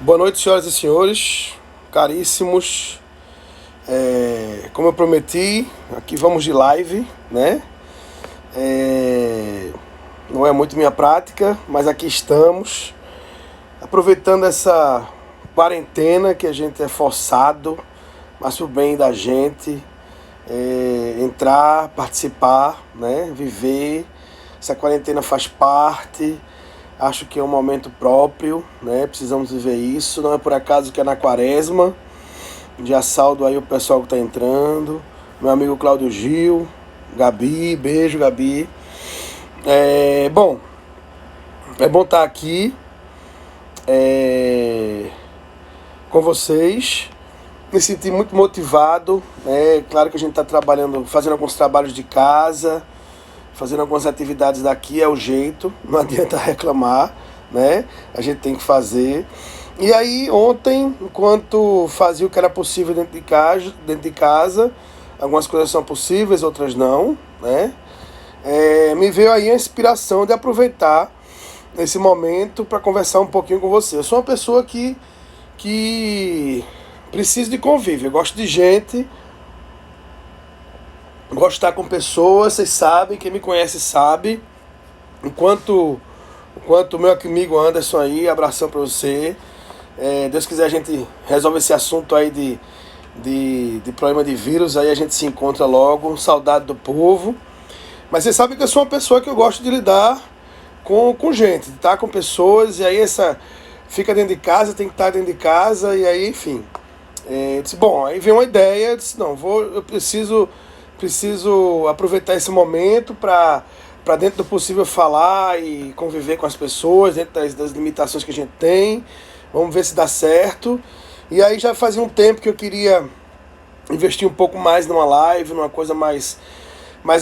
Boa noite, senhoras e senhores, caríssimos. Como eu prometi, aqui vamos de live, né? Não é muito minha prática, mas aqui estamos, aproveitando essa quarentena que a gente é forçado, mas pro bem da gente, entrar, participar, né? Viver. Essa quarentena faz parte. Acho que é um momento próprio, né? Precisamos viver isso. Não é por acaso que é na quaresma. Já saldo aí o pessoal que está entrando. Meu amigo Cláudio Gil, Gabi, beijo, Gabi. Bom, é bom estar aqui com vocês. Me senti muito motivado. Claro que a gente está trabalhando, fazendo alguns trabalhos de casa, fazendo algumas atividades daqui, é o jeito, não adianta reclamar, né? A gente tem que fazer. E aí ontem, enquanto fazia o que era possível dentro de casa, algumas coisas são possíveis, outras não, né? Me veio aí a inspiração de aproveitar esse momento para conversar um pouquinho com você. Eu sou uma pessoa que precisa de convívio, eu gosto de gente, gosto de estar com pessoas, vocês sabem, quem me conhece sabe. Enquanto o meu amigo Anderson aí, abração pra você. Deus quiser a gente resolve esse assunto aí de problema de vírus, aí a gente se encontra logo. Saudade do povo. Mas vocês sabem que eu sou uma pessoa que eu gosto de lidar com gente, de estar com pessoas, e aí essa fica dentro de casa, tem que estar dentro de casa, e aí, enfim. Disse, bom, aí veio uma ideia, eu disse, não, eu preciso aproveitar esse momento para dentro do possível falar e conviver com as pessoas, dentro das limitações que a gente tem. Vamos ver se dá certo. E aí já fazia um tempo que eu queria investir um pouco mais numa live, numa coisa mais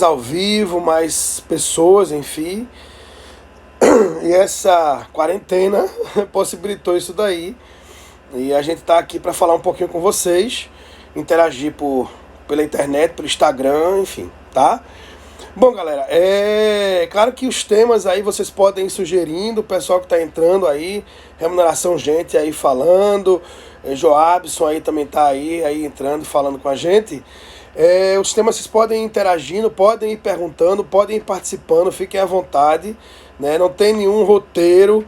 ao vivo, mais pessoas, enfim. E essa quarentena possibilitou isso daí. E a gente está aqui para falar um pouquinho com vocês, interagir pela internet, pelo Instagram, enfim, tá? Bom, galera, é claro que os temas aí vocês podem ir sugerindo, o pessoal que está entrando aí, remuneração gente aí falando, Joabson aí também tá aí entrando, falando com a gente. Os temas vocês podem ir interagindo, podem ir perguntando, podem ir participando, fiquem à vontade, né? Não tem nenhum roteiro.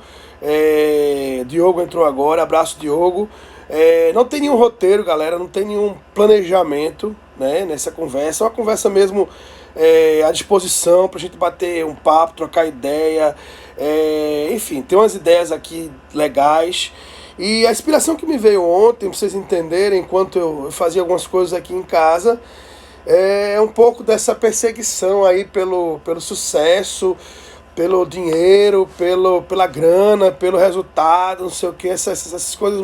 Diogo entrou agora, abraço Diogo. Não tem nenhum roteiro, galera, não tem nenhum planejamento, né, nessa conversa. É uma conversa mesmo à disposição pra gente bater um papo, trocar ideia. Enfim, tem umas ideias aqui legais. E a inspiração que me veio ontem, pra vocês entenderem, enquanto eu fazia algumas coisas aqui em casa, é um pouco dessa perseguição aí pelo sucesso, pelo dinheiro, pela grana, pelo resultado, não sei o que, essas coisas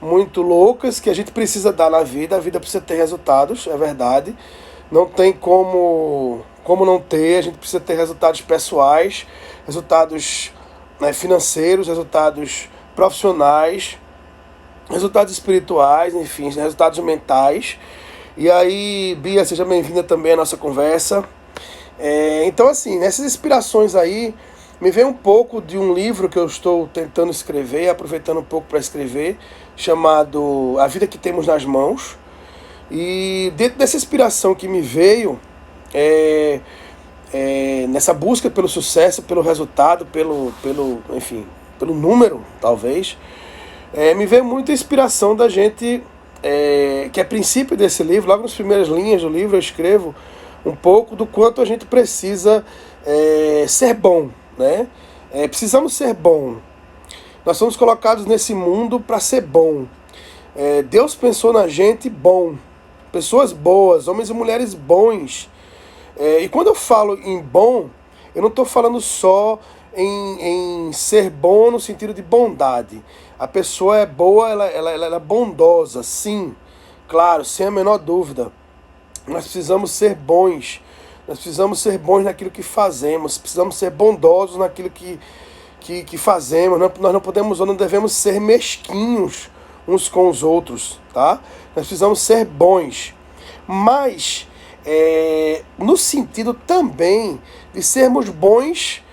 muito loucas que a gente precisa dar na vida. A vida precisa ter resultados, é verdade. Não tem como não ter, a gente precisa ter resultados pessoais, resultados, né, financeiros, resultados profissionais, resultados espirituais, enfim, resultados mentais. E aí, Bia, seja bem-vinda também à nossa conversa. Então, assim, nessas inspirações aí, me vem um pouco de um livro que eu estou tentando escrever, aproveitando um pouco para escrever, chamado A Vida que Temos nas Mãos. E dentro dessa inspiração que me veio, nessa busca pelo sucesso, pelo resultado, enfim, pelo número, talvez, me veio muita inspiração da gente, que a princípio desse livro, logo nas primeiras linhas do livro, eu escrevo um pouco do quanto a gente precisa ser bom, né? Precisamos ser bom. Nós somos colocados nesse mundo para ser bom. Deus pensou na gente bom, pessoas boas, homens e mulheres bons. E quando eu falo em bom, eu não estou falando só em ser bom no sentido de bondade. A pessoa é boa, ela é bondosa, sim, claro, sem a menor dúvida. Nós precisamos ser bons. Nós precisamos ser bons naquilo que fazemos. Precisamos ser bondosos naquilo que fazemos. Nós não podemos ou não devemos ser mesquinhos uns com os outros, tá? Nós precisamos ser bons. Mas, no sentido também de sermos bons,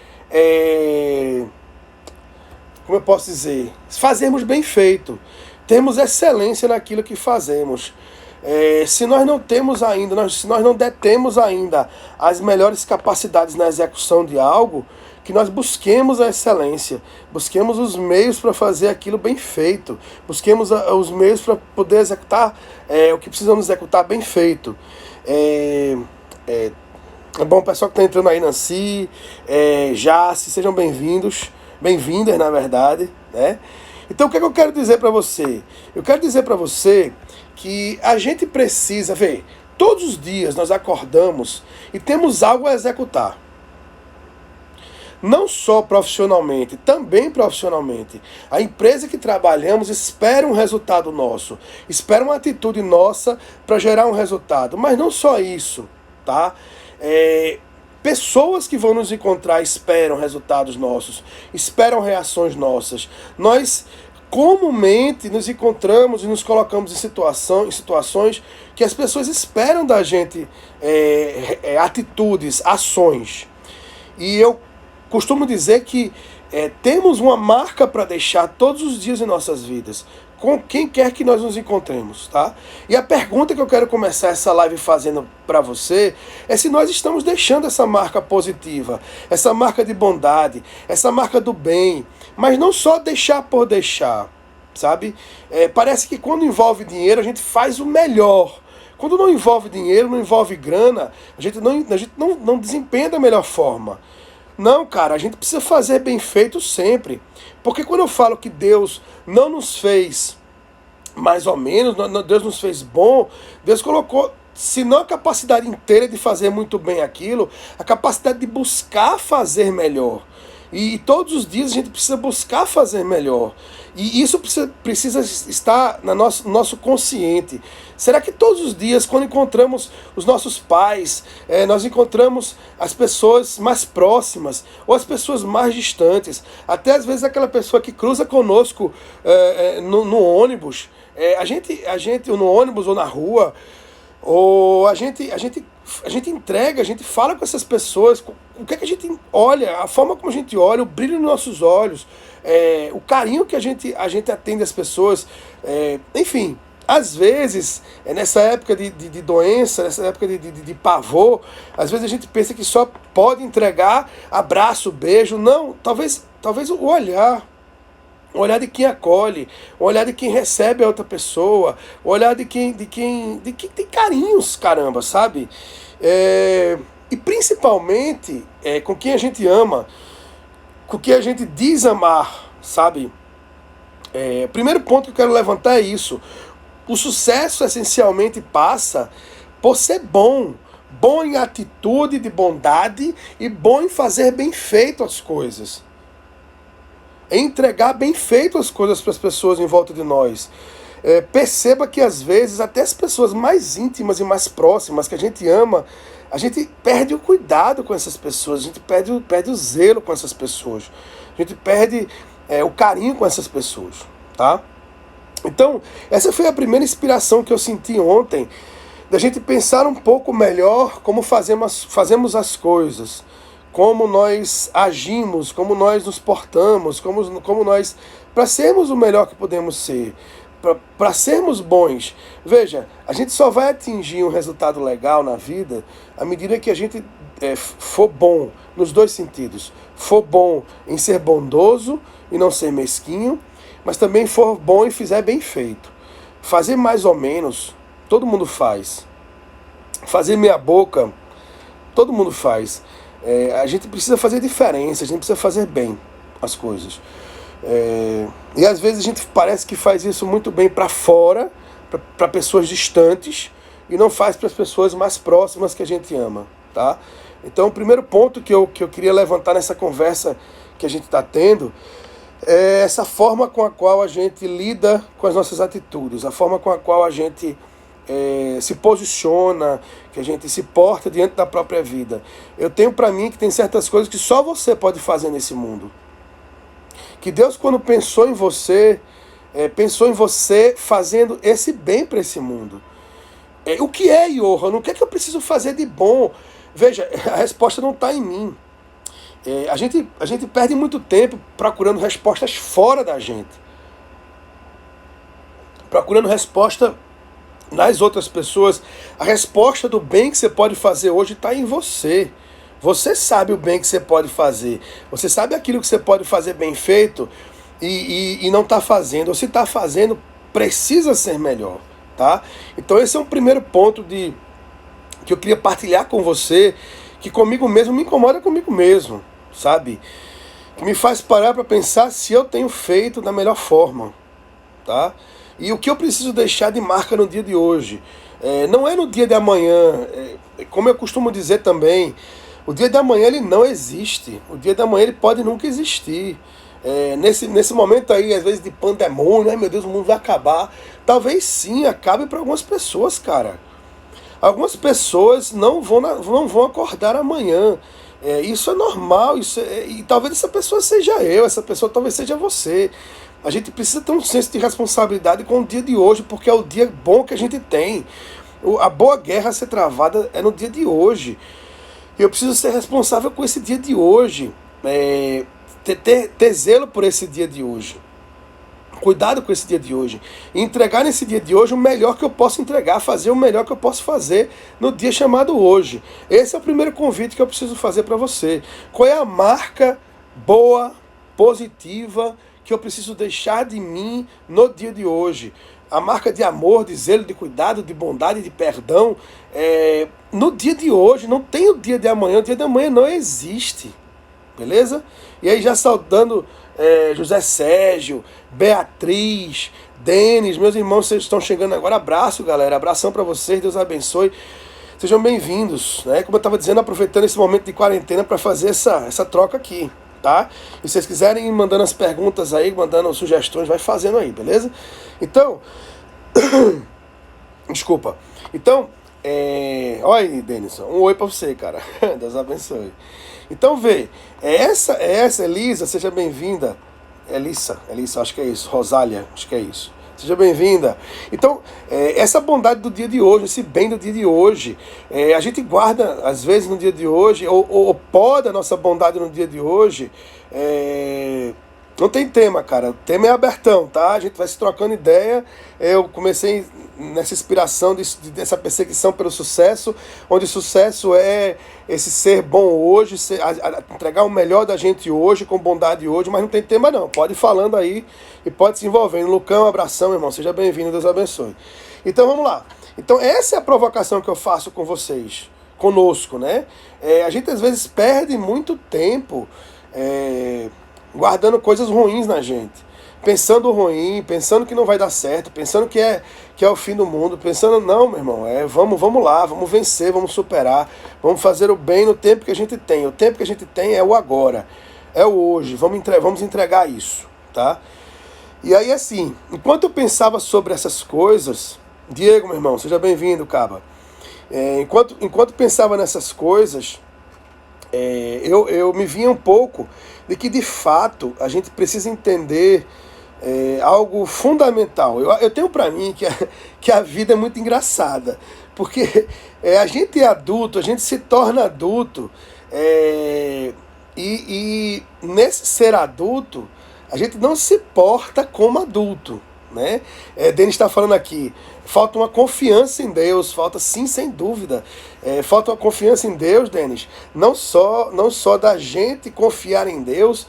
como eu posso dizer, fazermos bem feito, termos excelência naquilo que fazemos. Se nós não temos ainda, se nós não detemos ainda as melhores capacidades na execução de algo, que nós busquemos a excelência, busquemos os meios para fazer aquilo bem feito, busquemos os meios para poder executar o que precisamos executar bem feito. É bom, o pessoal que está entrando aí, Nancy, Jace, sejam bem-vindos, bem-vindas na verdade, né? Então o que é que eu quero dizer para você? Eu quero dizer para você que a gente precisa ver, todos os dias nós acordamos e temos algo a executar. Não só profissionalmente, também profissionalmente. A empresa que trabalhamos espera um resultado nosso, espera uma atitude nossa para gerar um resultado. Mas não só isso, tá? Pessoas que vão nos encontrar esperam resultados nossos, esperam reações nossas. Nós comumente nos encontramos e nos colocamos em situações que as pessoas esperam da gente atitudes, ações. E eu costumo dizer que temos uma marca para deixar todos os dias em nossas vidas, com quem quer que nós nos encontremos, tá? E a pergunta que eu quero começar essa live fazendo para você é se nós estamos deixando essa marca positiva, essa marca de bondade, essa marca do bem, mas não só deixar por deixar, sabe? Parece que quando envolve dinheiro a gente faz o melhor. Quando não envolve dinheiro, não envolve grana, a gente não desempenha da melhor forma. Não, cara, a gente precisa fazer bem feito sempre. Porque quando eu falo que Deus não nos fez mais ou menos, Deus nos fez bom, Deus colocou, se não a capacidade inteira de fazer muito bem aquilo, a capacidade de buscar fazer melhor. E todos os dias a gente precisa buscar fazer melhor. E isso precisa estar no nosso consciente. Será que todos os dias, quando encontramos os nossos pais, nós encontramos as pessoas mais próximas ou as pessoas mais distantes, até às vezes aquela pessoa que cruza conosco no ônibus, a gente no ônibus ou na rua, ou a gente entrega, a gente fala com essas pessoas, o que é que a gente olha, a forma como a gente olha, o brilho nos nossos olhos, o carinho que a gente atende as pessoas, enfim, às vezes, nessa época de doença, nessa época de pavor, às vezes a gente pensa que só pode entregar abraço, beijo, não, talvez o olhar de quem acolhe, o olhar de quem recebe a outra pessoa, o olhar de quem tem carinhos, caramba, sabe? E principalmente com quem a gente ama, com quem a gente diz amar, sabe? O primeiro ponto que eu quero levantar é isso. O sucesso essencialmente passa por ser bom em atitude de bondade e bom em fazer bem feito as coisas. Entregar bem feito as coisas para as pessoas em volta de nós. Perceba que às vezes até as pessoas mais íntimas e mais próximas que a gente ama, a gente perde o cuidado com essas pessoas, a gente perde o zelo com essas pessoas, a gente perde o carinho com essas pessoas, tá? Então, essa foi a primeira inspiração que eu senti ontem, da gente pensar um pouco melhor como fazemos as coisas, como nós agimos, como nós nos portamos, como nós, para sermos o melhor que podemos ser, para sermos bons. Veja, a gente só vai atingir um resultado legal na vida à medida que a gente for bom, nos dois sentidos. For bom em ser bondoso e não ser mesquinho, mas também for bom e fizer bem feito. Fazer mais ou menos, todo mundo faz. Fazer meia boca, todo mundo faz. A gente precisa fazer diferença, a gente precisa fazer bem as coisas. E às vezes a gente parece que faz isso muito bem para fora, para pessoas distantes, e não faz para as pessoas mais próximas que a gente ama, tá? Então o primeiro ponto que eu queria levantar nessa conversa que a gente está tendo é essa forma com a qual a gente lida com as nossas atitudes, a forma com a qual a gente se posiciona, que a gente se porta diante da própria vida. Eu tenho para mim que tem certas coisas que só você pode fazer nesse mundo. Que Deus, quando pensou em você fazendo esse bem para esse mundo. O que é, Johan? O que é que eu preciso fazer de bom? Veja, a resposta não está em mim. A gente perde muito tempo procurando respostas fora da gente, procurando resposta nas outras pessoas. A resposta do bem que você pode fazer hoje está em você. Você sabe o bem que você pode fazer. Você sabe aquilo que você pode fazer bem feito e não está fazendo. Ou se está fazendo, precisa ser melhor. Tá? Então esse é um primeiro ponto que eu queria partilhar com você, que comigo mesmo me incomoda comigo mesmo, sabe? Que me faz parar para pensar se eu tenho feito da melhor forma. Tá? E o que eu preciso deixar de marca no dia de hoje. Não é no dia de amanhã. Como eu costumo dizer também, o dia de amanhã ele não existe. O dia de amanhã ele pode nunca existir. Nesse momento aí, às vezes de pandemônio, ai meu Deus, o mundo vai acabar. Talvez sim, acabe para algumas pessoas, cara. Algumas pessoas não vão acordar amanhã. Isso é normal. E talvez essa pessoa seja eu, essa pessoa talvez seja você. A gente precisa ter um senso de responsabilidade com o dia de hoje, porque é o dia bom que a gente tem. A boa guerra a ser travada é no dia de hoje. E eu preciso ser responsável com esse dia de hoje. Ter zelo por esse dia de hoje. Cuidado com esse dia de hoje. E entregar nesse dia de hoje o melhor que eu posso entregar, fazer o melhor que eu posso fazer no dia chamado hoje. Esse é o primeiro convite que eu preciso fazer para você. Qual é a marca boa, positiva, que eu preciso deixar de mim no dia de hoje? A marca de amor, de zelo, de cuidado, de bondade, de perdão, no dia de hoje. Não tem o dia de amanhã. O dia de amanhã não existe. Beleza? E aí já saudando José Sérgio, Beatriz, Denis, meus irmãos, vocês estão chegando agora. Abraço, galera. Abração para vocês. Deus abençoe. Sejam bem-vindos. Né? Como eu estava dizendo, aproveitando esse momento de quarentena para fazer essa troca aqui. Tá? E se vocês quiserem ir mandando as perguntas aí, mandando sugestões, vai fazendo aí, beleza? Então, desculpa. Então, olha aí, Denison, um oi pra você, cara. Deus abençoe. Então, vê, essa Elisa, seja bem-vinda. Elissa, acho que é isso. Rosália, acho que é isso. Seja bem-vinda. Então, essa bondade do dia de hoje, esse bem do dia de hoje, a gente guarda, às vezes, no dia de hoje, ou poda a nossa bondade no dia de hoje. Não tem tema, cara. O tema é abertão, tá? A gente vai se trocando ideia. Eu comecei nessa inspiração dessa perseguição pelo sucesso, onde sucesso é esse ser bom hoje, entregar o melhor da gente hoje, com bondade hoje, mas não tem tema não. Pode ir falando aí e pode se envolvendo. Lucão, abração, irmão. Seja bem-vindo, Deus abençoe. Então vamos lá. Então essa é a provocação que eu faço com vocês, conosco, né? A gente às vezes perde muito tempo guardando coisas ruins na gente, pensando ruim, pensando que não vai dar certo, pensando que é o fim do mundo, pensando, não, meu irmão, vamos lá, vamos vencer, vamos superar, vamos fazer o bem no tempo que a gente tem. O tempo que a gente tem é o agora, é o hoje, vamos entregar isso, tá? E aí assim, enquanto eu pensava sobre essas coisas, Diego, meu irmão, seja bem-vindo, Caba. Enquanto pensava nessas coisas, eu me vinha um pouco de que, de fato, a gente precisa entender algo fundamental. Eu tenho para mim que a vida é muito engraçada, porque a gente é adulto, a gente se torna adulto, e nesse ser adulto, a gente não se porta como adulto, né? Denis está falando aqui, falta uma confiança em Deus, falta sim, sem dúvida, falta uma confiança em Deus, Denis, não só da gente confiar em Deus,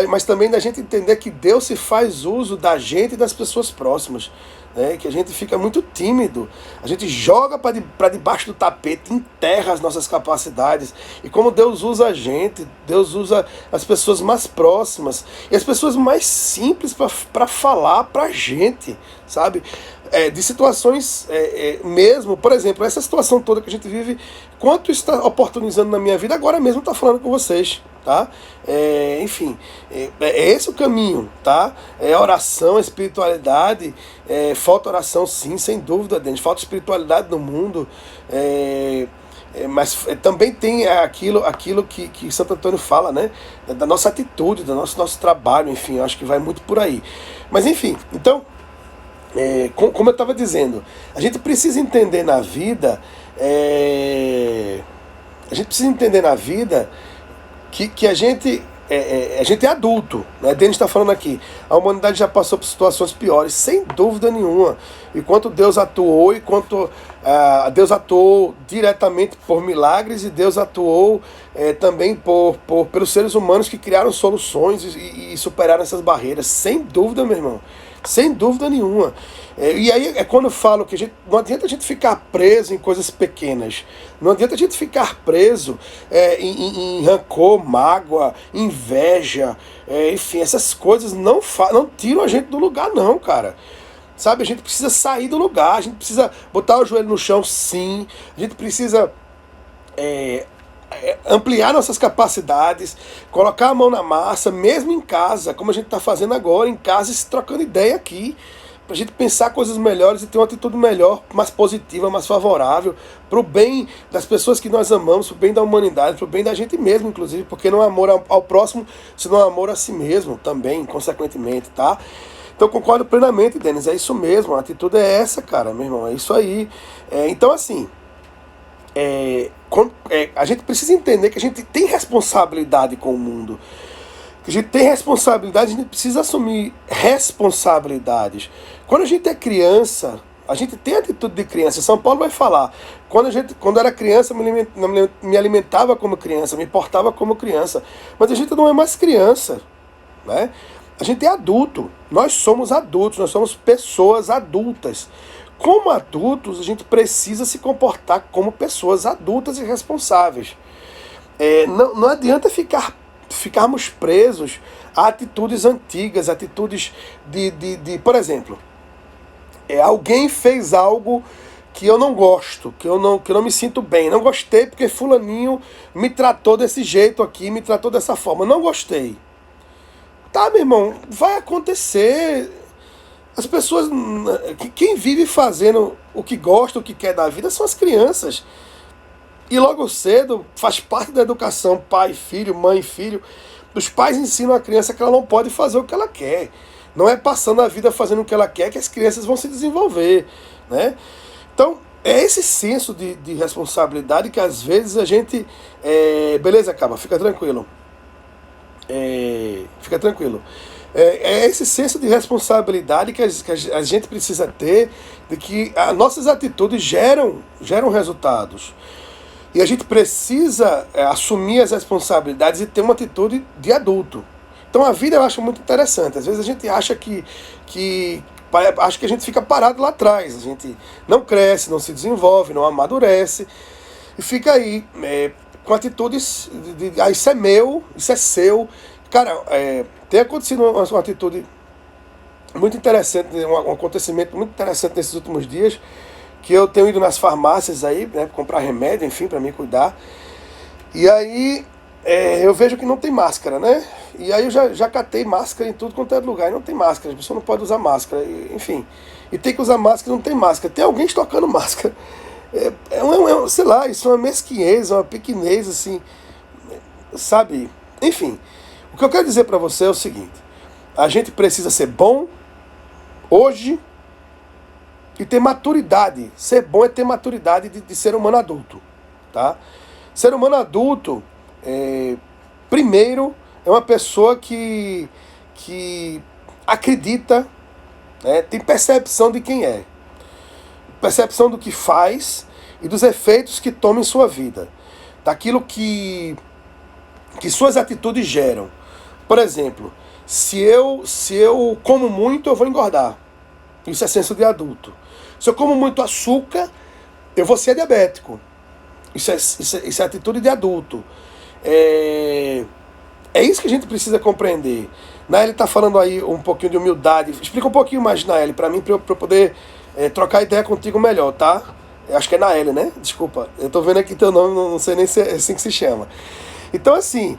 mas também da gente entender que Deus se faz uso da gente e das pessoas próximas, né? Que a gente fica muito tímido, a gente joga para debaixo do tapete, enterra as nossas capacidades, e como Deus usa a gente, Deus usa as pessoas mais próximas e as pessoas mais simples para falar pra gente, sabe? De situações mesmo, por exemplo, essa situação toda que a gente vive, quanto está oportunizando na minha vida, agora mesmo está falando com vocês, tá? Enfim, é esse o caminho, tá? Oração, espiritualidade, falta oração sim, sem dúvida, Denis, falta espiritualidade no mundo, mas também tem aquilo que Santo Antônio fala, né? Da nossa atitude, do nosso trabalho, enfim, eu acho que vai muito por aí. Mas enfim, então, como eu estava dizendo, a gente precisa entender na vida, que a gente é adulto, né? Denis está falando aqui, a humanidade já passou por situações piores, sem dúvida nenhuma. E quanto Deus atuou, Deus atuou diretamente por milagres, e Deus atuou também pelos seres humanos que criaram soluções e superaram essas barreiras, sem dúvida, meu irmão. Sem dúvida nenhuma. E aí é quando eu falo que não adianta a gente ficar preso em coisas pequenas. Não adianta a gente ficar preso em rancor, mágoa, inveja. Enfim, essas coisas não tiram a gente do lugar, não, cara. Sabe, a gente precisa sair do lugar. A gente precisa botar o joelho no chão, sim. A gente precisa ampliar nossas capacidades, colocar a mão na massa, mesmo em casa, como a gente está fazendo agora, em casa, se trocando ideia aqui, para a gente pensar coisas melhores e ter uma atitude melhor, mais positiva, mais favorável, para o bem das pessoas que nós amamos, para o bem da humanidade, para o bem da gente mesmo, inclusive, porque não é amor ao próximo, senão é amor a si mesmo também, consequentemente, tá? Então concordo plenamente, Denis, é isso mesmo, a atitude é essa, cara, meu irmão, é isso aí. Então, assim, a gente precisa entender que a gente tem responsabilidade com o mundo. Que a gente tem responsabilidade, a gente precisa assumir responsabilidades. Quando a gente é criança, a gente tem atitude de criança. São Paulo vai falar, quando eu era criança, me alimentava como criança, me portava como criança. Mas a gente não é mais criança, né? A gente é adulto, nós somos adultos, nós somos pessoas adultas. Como adultos, a gente precisa se comportar como pessoas adultas e responsáveis. Não adianta ficarmos presos a atitudes antigas, atitudes por exemplo, alguém fez algo que eu não gosto, que eu não me sinto bem. Não gostei porque fulaninho me tratou desse jeito aqui, me tratou dessa forma. Não gostei. Tá, meu irmão, vai acontecer. As pessoas, quem vive fazendo o que gosta, o que quer da vida, são as crianças. E logo cedo, faz parte da educação, pai, filho, mãe, filho. Os pais ensinam a criança que ela não pode fazer o que ela quer. Não é passando a vida fazendo o que ela quer que as crianças vão se desenvolver, né? Então, é esse senso de responsabilidade que às vezes a gente... beleza, acaba, fica tranquilo. Fica tranquilo. É esse senso de responsabilidade que a gente precisa ter, de que as nossas atitudes geram resultados. E a gente precisa assumir as responsabilidades e ter uma atitude de adulto. Então a vida eu acho muito interessante. Às vezes a gente acha que a gente fica parado lá atrás. A gente não cresce, não se desenvolve, não amadurece. E fica aí com atitudes isso é meu, isso é seu. Cara, tem acontecido uma atitude muito interessante, um acontecimento muito interessante nesses últimos dias, que eu tenho ido nas farmácias aí, né, comprar remédio, enfim, para me cuidar. E aí eu vejo que não tem máscara, né? E aí eu já catei máscara em tudo quanto é lugar, e não tem máscara, a pessoa não pode usar máscara, enfim. E tem que usar máscara, não tem máscara. Tem alguém estocando máscara. Sei lá, isso é uma mesquinhez, uma pequenez, assim, sabe? Enfim, o que eu quero dizer para você é o seguinte: a gente precisa ser bom hoje e ter maturidade. Ser bom é ter maturidade de ser humano adulto, tá? Ser humano adulto, primeiro, é uma pessoa que acredita, né, tem percepção de quem é, percepção do que faz e dos efeitos que toma em sua vida, daquilo que suas atitudes geram. Por exemplo, se eu como muito, eu vou engordar. Isso é senso de adulto. Se eu como muito açúcar, eu vou ser diabético. Isso é atitude de adulto. É isso que a gente precisa compreender. Naeli está falando aí um pouquinho de humildade. Explica um pouquinho mais, Naeli, para mim, para eu poder trocar ideia contigo melhor, tá? Eu acho que é Naeli, né? Desculpa, eu tô vendo aqui teu nome, não sei nem se é assim que se chama. Então, assim,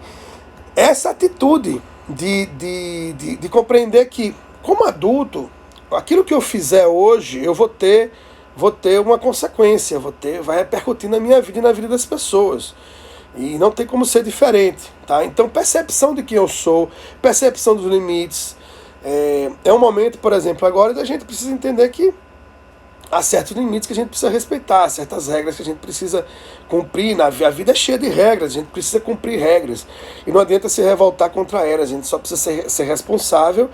essa atitude de compreender que, como adulto, aquilo que eu fizer hoje, eu vou ter uma consequência, vai repercutir na minha vida e na vida das pessoas. E não tem como ser diferente, tá? Então, percepção de quem eu sou, percepção dos limites. É um momento, por exemplo, agora da gente precisa entender que há certos limites que a gente precisa respeitar, certas regras que a gente precisa cumprir. A vida é cheia de regras, a gente precisa cumprir regras. E não adianta se revoltar contra elas, a gente só precisa ser responsável,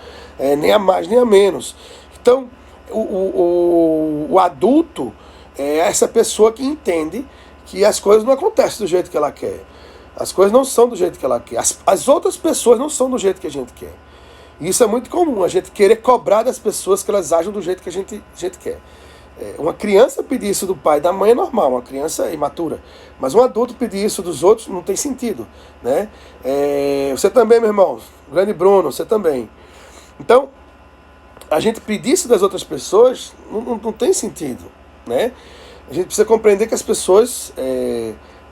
nem a mais nem a menos. Então, o adulto é essa pessoa que entende que as coisas não acontecem do jeito que ela quer. As coisas não são do jeito que ela quer. As outras pessoas não são do jeito que a gente quer. E isso é muito comum, a gente querer cobrar das pessoas que elas agem do jeito que a gente quer. Uma criança pedir isso do pai e da mãe é normal, uma criança é imatura. Mas um adulto pedir isso dos outros não tem sentido, né? Você também, meu irmão, grande Bruno, você também. Então, a gente pedir isso das outras pessoas não tem sentido, né? A gente precisa compreender que as pessoas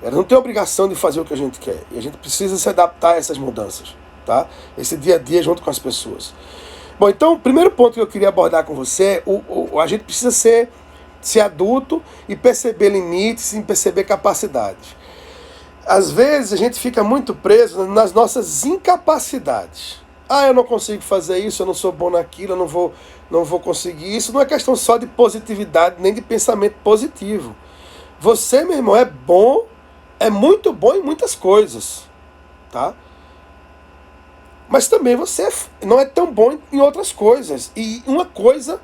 elas não têm obrigação de fazer o que a gente quer. E a gente precisa se adaptar a essas mudanças, tá? Esse dia a dia junto com as pessoas. Bom, então o primeiro ponto que eu queria abordar com você é a gente precisa ser adulto e perceber limites e perceber capacidades. Às vezes a gente fica muito preso nas nossas incapacidades. Eu não consigo fazer isso, eu não sou bom naquilo, eu não vou conseguir. Isso não é questão só de positividade, nem de pensamento positivo. Você, meu irmão, é muito bom em muitas coisas, tá? Mas também você não é tão bom em outras coisas. E uma coisa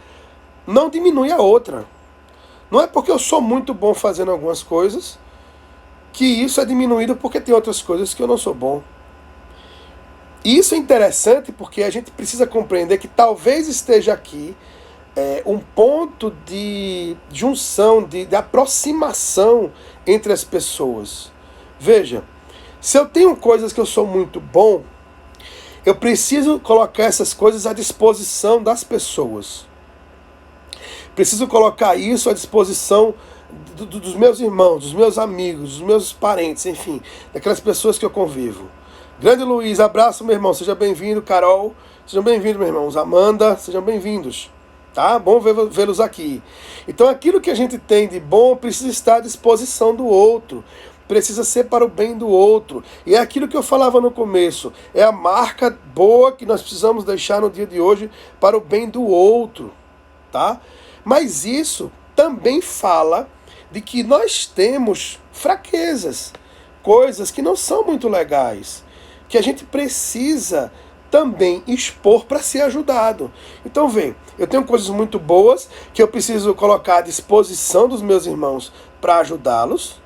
não diminui a outra. Não é porque eu sou muito bom fazendo algumas coisas que isso é diminuído porque tem outras coisas que eu não sou bom. E isso é interessante porque a gente precisa compreender que talvez esteja aqui um ponto de junção, de aproximação entre as pessoas. Veja, se eu tenho coisas que eu sou muito bom, eu preciso colocar essas coisas à disposição das pessoas. Preciso colocar isso à disposição dos meus irmãos, dos meus amigos, dos meus parentes, enfim, daquelas pessoas que eu convivo. Grande Luiz, abraço, meu irmão, seja bem-vindo. Carol, sejam bem-vindos, meus irmãos. Amanda, sejam bem-vindos. Tá? Bom vê-los aqui. Então aquilo que a gente tem de bom precisa estar à disposição do outro. Precisa ser para o bem do outro. E é aquilo que eu falava no começo. É a marca boa que nós precisamos deixar no dia de hoje para o bem do outro. Tá? Mas isso também fala de que nós temos fraquezas. Coisas que não são muito legais. Que a gente precisa também expor para ser ajudado. Então vê, eu tenho coisas muito boas que eu preciso colocar à disposição dos meus irmãos para ajudá-los.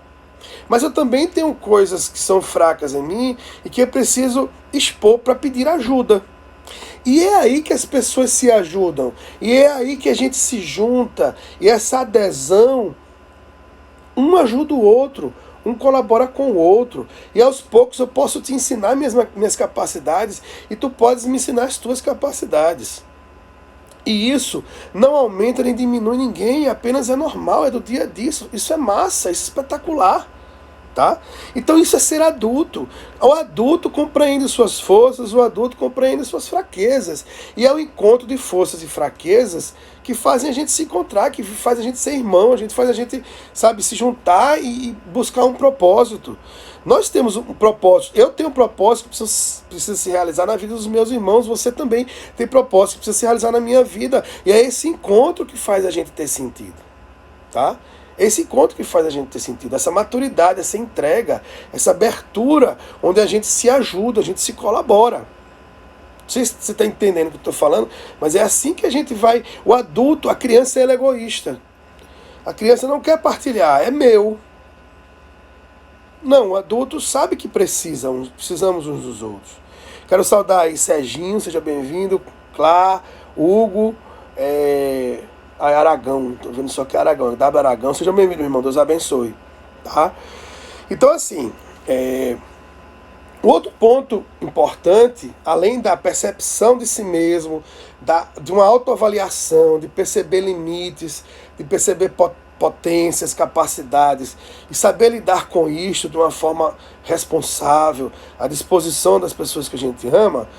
Mas eu também tenho coisas que são fracas em mim e que eu preciso expor para pedir ajuda. E é aí que as pessoas se ajudam. E é aí que a gente se junta. E essa adesão, um ajuda o outro, um colabora com o outro. E aos poucos eu posso te ensinar minhas capacidades e tu podes me ensinar as tuas capacidades. E isso não aumenta nem diminui ninguém, apenas é normal, é do dia a dia. Isso é massa, isso é espetacular. Tá? Então isso é ser adulto. O adulto compreende suas forças, o adulto compreende suas fraquezas. E é o encontro de forças e fraquezas que fazem a gente se encontrar, que faz a gente ser irmão, faz a gente, sabe, se juntar e buscar um propósito. Nós temos um propósito. Eu tenho um propósito que precisa se realizar na vida dos meus irmãos. Você também tem propósito que precisa se realizar na minha vida. E é esse encontro que faz a gente ter sentido. Tá? Esse encontro que faz a gente ter sentido, essa maturidade, essa entrega, essa abertura, onde a gente se ajuda, a gente se colabora. Não sei se você está entendendo o que eu estou falando, mas é assim que a gente vai. O adulto, a criança ela é egoísta. A criança não quer partilhar, é meu. Não, o adulto sabe que precisamos uns dos outros. Quero saudar aí Serginho, seja bem-vindo, Clá, Hugo, Aragão, tô vendo só que é Aragão, W Aragão, seja bem-vindo, meu irmão, Deus abençoe, tá? Então, assim, o outro ponto importante, além da percepção de si mesmo, de uma autoavaliação, de perceber limites, de perceber potências, capacidades, e saber lidar com isso de uma forma responsável, à disposição das pessoas que a gente ama,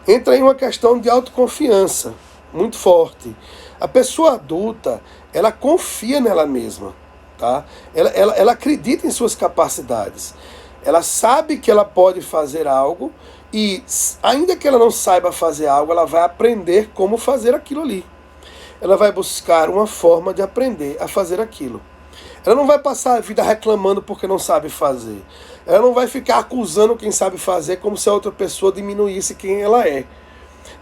entra em uma questão de autoconfiança muito forte. A pessoa adulta, ela confia nela mesma, tá? Ela acredita em suas capacidades. Ela sabe que ela pode fazer algo e, ainda que ela não saiba fazer algo, ela vai aprender como fazer aquilo ali. ela vai buscar uma forma de aprender a fazer aquilo. Ela não vai passar a vida reclamando porque não sabe fazer. Ela não vai ficar acusando quem sabe fazer como se a outra pessoa diminuísse quem ela é.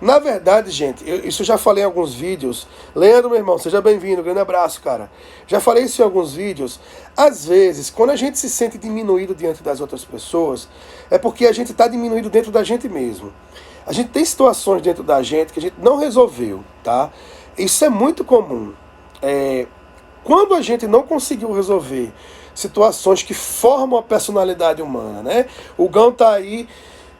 Na verdade, gente, isso eu já falei em alguns vídeos. Leandro, meu irmão, seja bem-vindo, grande abraço, cara. Já falei isso em alguns vídeos. Às vezes, quando a gente se sente diminuído diante das outras pessoas, é porque a gente está diminuído dentro da gente mesmo. A gente tem situações dentro da gente que a gente não resolveu, tá? Isso é muito comum. Quando a gente não conseguiu resolver situações que formam a personalidade humana, né? O Gão tá aí,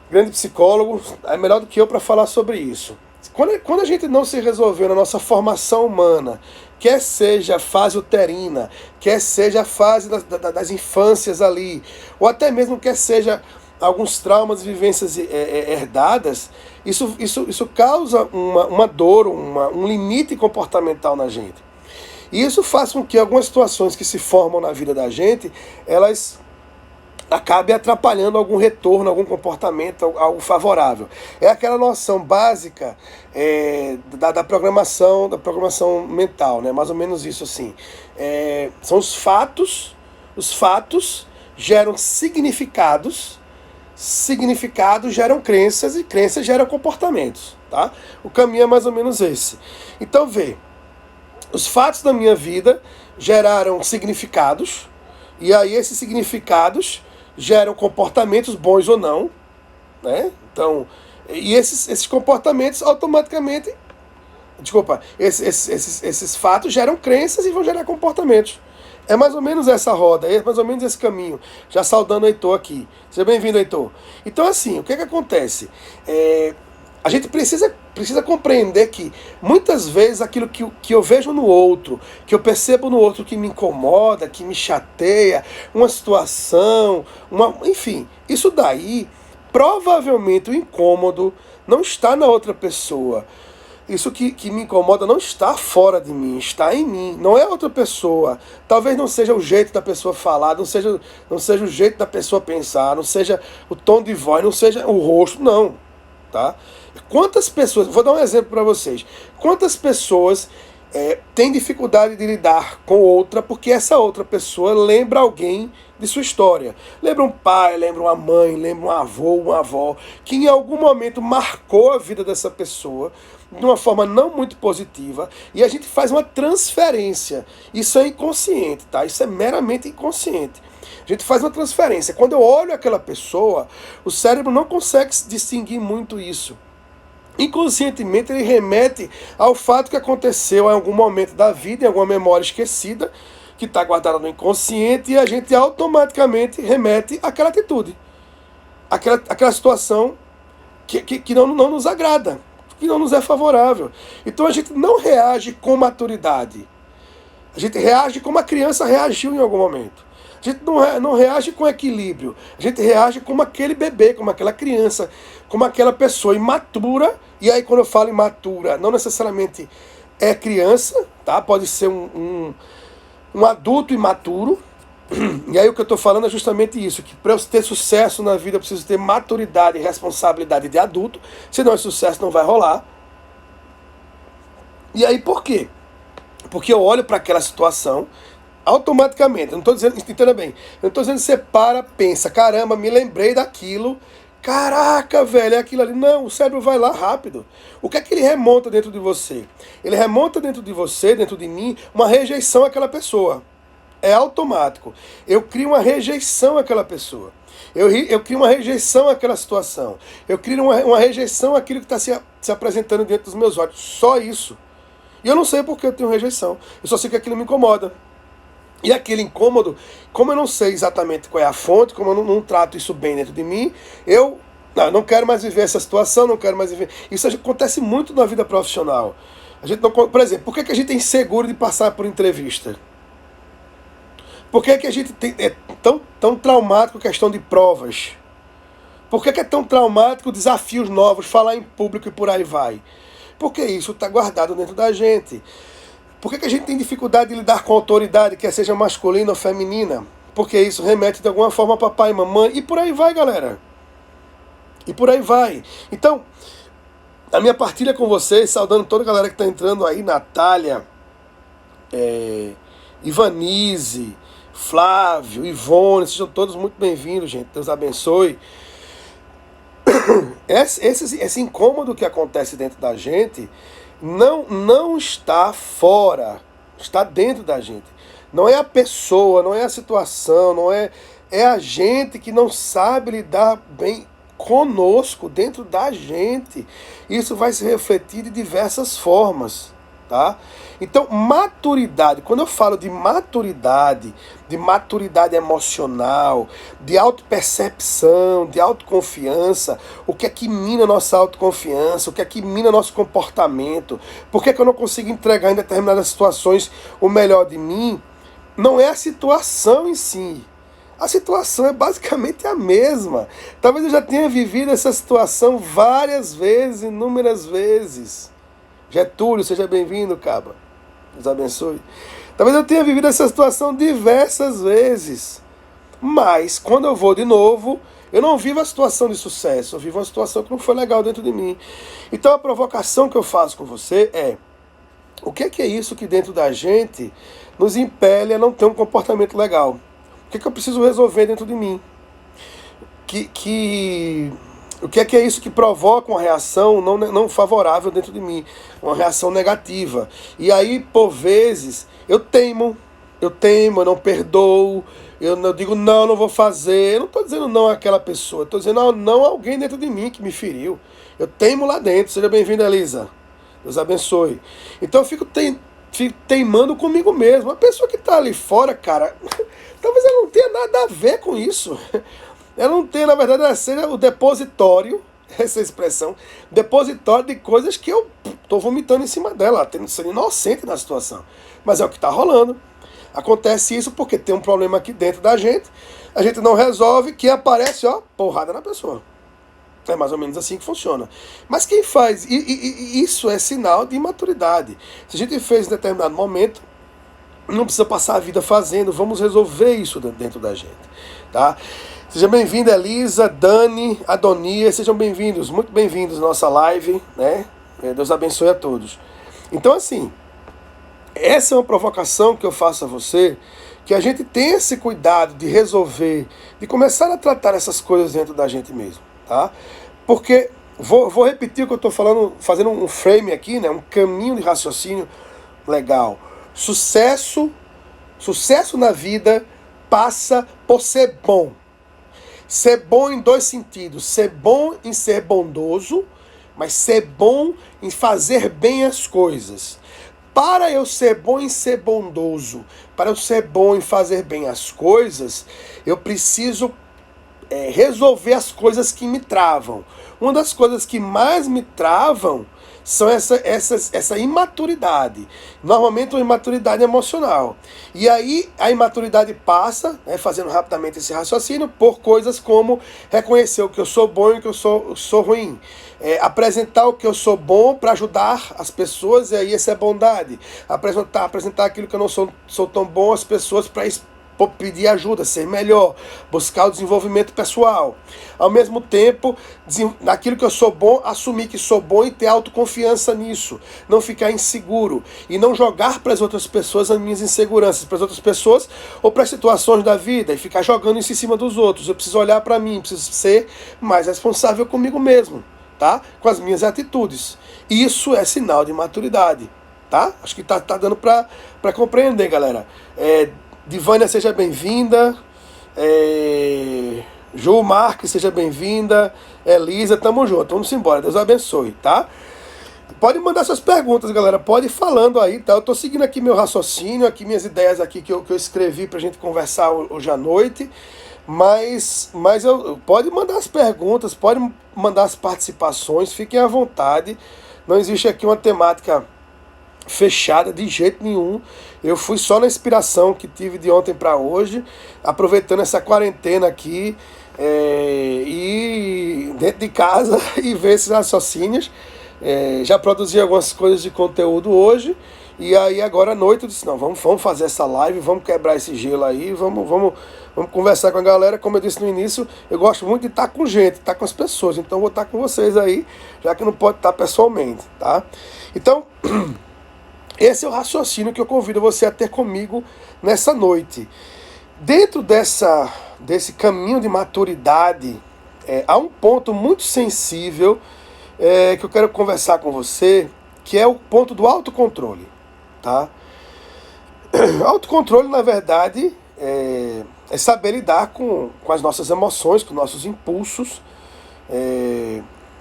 grande psicólogo, é melhor do que eu para falar sobre isso. Quando a gente não se resolveu na nossa formação humana, quer seja a fase uterina, quer seja a fase das infâncias ali, ou até mesmo quer seja alguns traumas, vivências herdadas, isso causa uma dor, um limite comportamental na gente. E isso faz com que algumas situações que se formam na vida da gente, elas acabem atrapalhando algum retorno, algum comportamento, algo favorável. É aquela noção básica da programação mental, né? Mais ou menos isso assim. São os fatos geram significados geram crenças e crenças geram comportamentos, tá? O caminho é mais ou menos esse. Então vê, os fatos da minha vida geraram significados, e aí esses significados geram comportamentos bons ou não, né? Então, e esses comportamentos automaticamente, esses fatos geram crenças e vão gerar comportamentos. É mais ou menos essa roda, é mais ou menos esse caminho. Já saudando o Heitor aqui. Seja bem-vindo, Heitor. Então, assim, o que acontece? A gente precisa compreender que muitas vezes aquilo que eu vejo no outro, que eu percebo no outro que me incomoda, que me chateia, uma situação, enfim, isso daí, provavelmente o incômodo não está na outra pessoa. Isso que me incomoda não está fora de mim, está em mim, não é outra pessoa. Talvez não seja o jeito da pessoa falar, não seja o jeito da pessoa pensar, não seja o tom de voz, não seja o rosto, não. Tá? Quantas pessoas, vou dar um exemplo para vocês, quantas pessoas têm dificuldade de lidar com outra porque essa outra pessoa lembra alguém de sua história, lembra um pai, lembra uma mãe, lembra um avô, uma avó, que em algum momento marcou a vida dessa pessoa de uma forma não muito positiva, e a gente faz uma transferência. Isso é inconsciente, tá? Isso é meramente inconsciente. A gente faz uma transferência. Quando eu olho aquela pessoa, o cérebro não consegue distinguir muito isso. Inconscientemente ele remete ao fato que aconteceu em algum momento da vida, em alguma memória esquecida, que está guardada no inconsciente, e a gente automaticamente remete àquela atitude, àquela situação que não nos agrada, que não nos é favorável. Então a gente não reage com maturidade. A gente reage como a criança reagiu em algum momento. A gente não reage com equilíbrio. A gente reage como aquele bebê, como aquela criança, como aquela pessoa imatura. E aí, quando eu falo imatura, não necessariamente é criança, tá? Pode ser um adulto imaturo. E aí o que eu estou falando é justamente isso, que para eu ter sucesso na vida eu preciso ter maturidade e responsabilidade de adulto, senão esse sucesso não vai rolar. E aí por quê? Porque eu olho para aquela situação automaticamente, eu não estou dizendo, entenda bem, eu não estou dizendo que você para, pensa, caramba, me lembrei daquilo, caraca, velho, é aquilo ali. Não, o cérebro vai lá rápido. O que é que ele remonta dentro de você? Ele remonta dentro de você, dentro de mim, uma rejeição àquela pessoa. É automático. Eu crio uma rejeição àquela pessoa. Eu crio uma rejeição àquela situação. Eu crio uma rejeição àquilo que está se apresentando diante dos meus olhos. Só isso. E eu não sei por que eu tenho rejeição. Eu só sei que aquilo me incomoda. E aquele incômodo, como eu não sei exatamente qual é a fonte, como eu não trato isso bem dentro de mim, eu não quero mais viver essa situação, não quero mais viver. Isso acontece muito na vida profissional. A gente não, por exemplo, por que a gente é inseguro de passar por entrevista? Por que a gente é tão traumático a questão de provas? Por que é tão traumático desafios novos, falar em público e por aí vai? Porque isso está guardado dentro da gente. Por que a gente tem dificuldade de lidar com a autoridade, quer seja masculina ou feminina? Porque isso remete de alguma forma a papai e mamãe. E por aí vai, galera. E por aí vai. Então, a minha partilha com vocês, saudando toda a galera que está entrando aí, Natália, Ivanise, Flávio, Ivone, sejam todos muito bem-vindos, gente. Deus abençoe. Esse incômodo que acontece dentro da gente não está fora, está dentro da gente. Não é a pessoa, não é a situação, não é a gente que não sabe lidar bem conosco, dentro da gente. Isso vai se refletir de diversas formas, tá? Então, maturidade, quando eu falo de maturidade emocional, de autopercepção, de autoconfiança, o que é que mina nossa autoconfiança, o que é que mina nosso comportamento, por que é que eu não consigo entregar em determinadas situações o melhor de mim, não é a situação em si. A situação é basicamente a mesma. Talvez eu já tenha vivido essa situação várias vezes, inúmeras vezes. Getúlio, seja bem-vindo, caba. Deus abençoe. Talvez eu tenha vivido essa situação diversas vezes. Mas, quando eu vou de novo, eu não vivo a situação de sucesso. Eu vivo uma situação que não foi legal dentro de mim. Então, a provocação que eu faço com você é: o que é isso que dentro da gente nos impele a não ter um comportamento legal? O que eu preciso resolver dentro de mim? O que é isso que provoca uma reação não favorável dentro de mim? Uma reação negativa. E aí, por vezes, eu teimo, eu não perdoo, eu digo não vou fazer. Eu não estou dizendo não àquela pessoa, estou dizendo não a alguém dentro de mim que me feriu. Eu teimo lá dentro. Seja bem-vinda, Elisa. Deus abençoe. Então eu fico teimando comigo mesmo. A pessoa que está ali fora, cara, talvez ela não tenha nada a ver com isso. Ela não tem, na verdade, ela seja o depositório, essa expressão, depositório de coisas que eu estou vomitando em cima dela, ela tendo sendo inocente na situação. Mas é o que está rolando. Acontece isso porque tem um problema aqui dentro da gente, a gente não resolve, que aparece, porrada na pessoa. É mais ou menos assim que funciona. Mas quem faz? Isso é sinal de imaturidade. Se a gente fez em determinado momento, não precisa passar a vida fazendo, vamos resolver isso dentro da gente, tá? Seja bem-vinda, Elisa, Dani, Adonias, sejam bem-vindos, muito bem-vindos à nossa live, né? Deus abençoe a todos. Então, assim, essa é uma provocação que eu faço a você, que a gente tenha esse cuidado de resolver, de começar a tratar essas coisas dentro da gente mesmo, tá? Porque, vou repetir o que eu estou falando, fazendo um frame aqui, né? Um caminho de raciocínio legal. Sucesso na vida passa por ser bom. Ser bom em dois sentidos. Ser bom em ser bondoso, mas ser bom em fazer bem as coisas. Para eu ser bom em ser bondoso, para eu ser bom em fazer bem as coisas, eu preciso resolver as coisas que me travam. Uma das coisas que mais me travam são essa imaturidade. Normalmente uma imaturidade emocional. E aí a imaturidade passa, fazendo rapidamente esse raciocínio, por coisas como reconhecer o que eu sou bom e o que eu sou ruim. Apresentar o que eu sou bom para ajudar as pessoas, e aí essa é bondade. Apresentar aquilo que eu não sou tão bom às pessoas para pedir ajuda, ser melhor, buscar o desenvolvimento pessoal. Ao mesmo tempo, naquilo que eu sou bom, assumir que sou bom e ter autoconfiança nisso. Não ficar inseguro e não jogar para as outras pessoas as minhas inseguranças, para as outras pessoas ou para as situações da vida e ficar jogando isso em cima dos outros. Eu preciso olhar para mim, preciso ser mais responsável comigo mesmo, tá? Com as minhas atitudes. Isso é sinal de maturidade, tá? Acho que tá dando para compreender, galera. Divânia, seja bem-vinda. Ju Marques, seja bem-vinda. Elisa, tamo junto. Vamos embora. Deus abençoe, tá? Pode mandar suas perguntas, galera. Pode ir falando aí, tá? Eu tô seguindo aqui meu raciocínio, aqui minhas ideias aqui que eu escrevi pra gente conversar hoje à noite. Mas pode mandar as perguntas, pode mandar as participações, fiquem à vontade. Não existe aqui uma temática fechada de jeito nenhum. Eu fui só na inspiração que tive de ontem para hoje, aproveitando essa quarentena aqui e dentro de casa e ver esses raciocínios. Já produzi algumas coisas de conteúdo hoje E aí agora à noite eu disse, não, vamos fazer essa live, vamos quebrar esse gelo aí, vamos conversar com a galera. Como eu disse no início, eu gosto muito de estar com gente, estar com as pessoas, então eu vou estar com vocês aí, já que não pode estar pessoalmente, tá? Então, esse é o raciocínio que eu convido você a ter comigo nessa noite. Dentro desse caminho de maturidade, há um ponto muito sensível que eu quero conversar com você, que é o ponto do autocontrole, tá? Autocontrole, na verdade, é saber lidar com as nossas emoções, com nossos impulsos,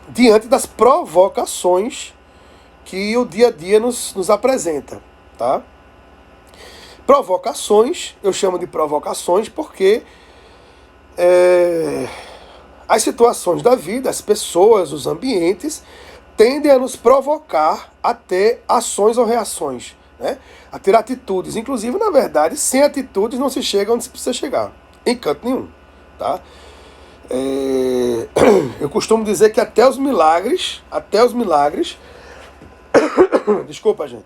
diante das provocações que o dia a dia nos apresenta, tá? Provocações, eu chamo de provocações porque as situações da vida, as pessoas, os ambientes, tendem a nos provocar a ter ações ou reações, né? A ter atitudes. Inclusive, na verdade, sem atitudes não se chega onde se precisa chegar, em canto nenhum, tá? Eu costumo dizer que até os milagres, desculpa, gente,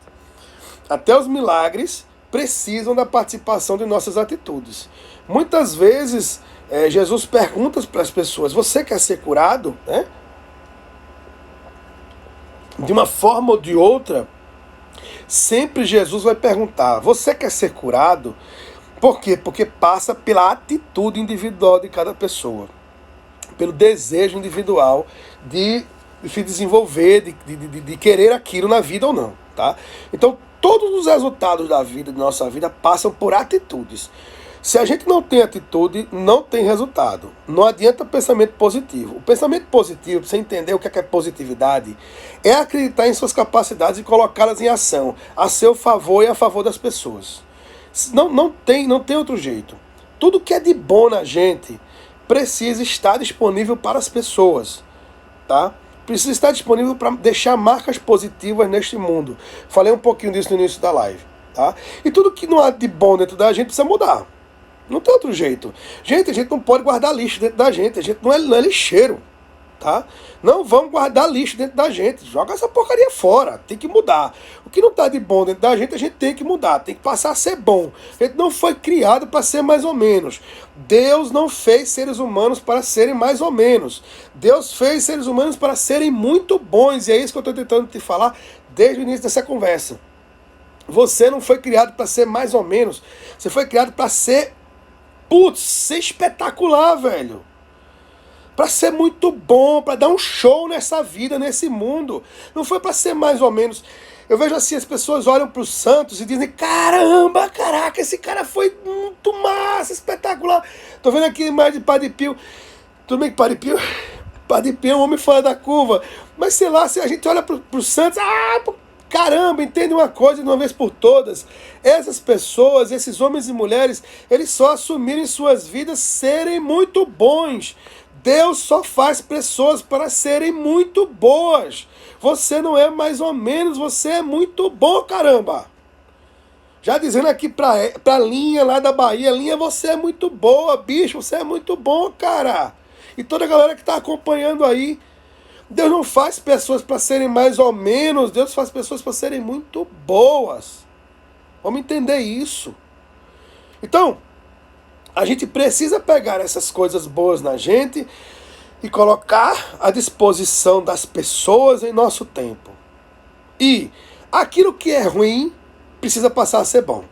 até os milagres precisam da participação de nossas atitudes. Muitas vezes, Jesus pergunta para as pessoas, você quer ser curado? Né? De uma forma ou de outra, sempre Jesus vai perguntar, você quer ser curado? Por quê? Porque passa pela atitude individual de cada pessoa, pelo desejo individual de se desenvolver, de querer aquilo na vida ou não, tá? Então, todos os resultados da vida, da nossa vida, passam por atitudes. Se a gente não tem atitude, não tem resultado. Não adianta pensamento positivo. O pensamento positivo, para você entender o que é positividade, é acreditar em suas capacidades e colocá-las em ação, a seu favor e a favor das pessoas. Não tem outro jeito. Tudo que é de bom na gente precisa estar disponível para as pessoas, tá? Precisa estar disponível para deixar marcas positivas neste mundo. Falei um pouquinho disso no início da live, tá? E tudo que não há de bom dentro da gente precisa mudar. Não tem outro jeito. Gente, a gente não pode guardar lixo dentro da gente. A gente não é lixeiro, tá? Não vamos guardar lixo dentro da gente. Joga essa porcaria fora. Tem que mudar. O que não está de bom dentro da gente, a gente tem que mudar. Tem que passar a ser bom. A gente não foi criado para ser mais ou menos. Deus não fez seres humanos para serem mais ou menos. Deus fez seres humanos para serem muito bons. E é isso que eu estou tentando te falar desde o início dessa conversa. Você não foi criado para ser mais ou menos. Você foi criado para ser... ser espetacular, velho. Para ser muito bom, para dar um show nessa vida, nesse mundo. Não foi para ser mais ou menos. Eu vejo assim, as pessoas olham para os santos e dizem, caramba, caraca, esse cara foi muito massa, espetacular. Tô vendo aqui mais de Padre Pio. Tudo bem que Padre Pio é um homem fora da curva. Mas sei lá, se a gente olha para os santos, caramba, entende uma coisa de uma vez por todas. Essas pessoas, esses homens e mulheres, eles só assumiram em suas vidas serem muito bons. Deus só faz pessoas para serem muito boas. Você não é mais ou menos, você é muito bom, caramba. Já dizendo aqui pra Linha lá da Bahia, Linha, você é muito boa, bicho, você é muito bom, cara. E toda a galera que tá acompanhando aí, Deus não faz pessoas para serem mais ou menos, Deus faz pessoas para serem muito boas. Vamos entender isso. Então, a gente precisa pegar essas coisas boas na gente e colocar à disposição das pessoas em nosso tempo. E aquilo que é ruim precisa passar a ser bom.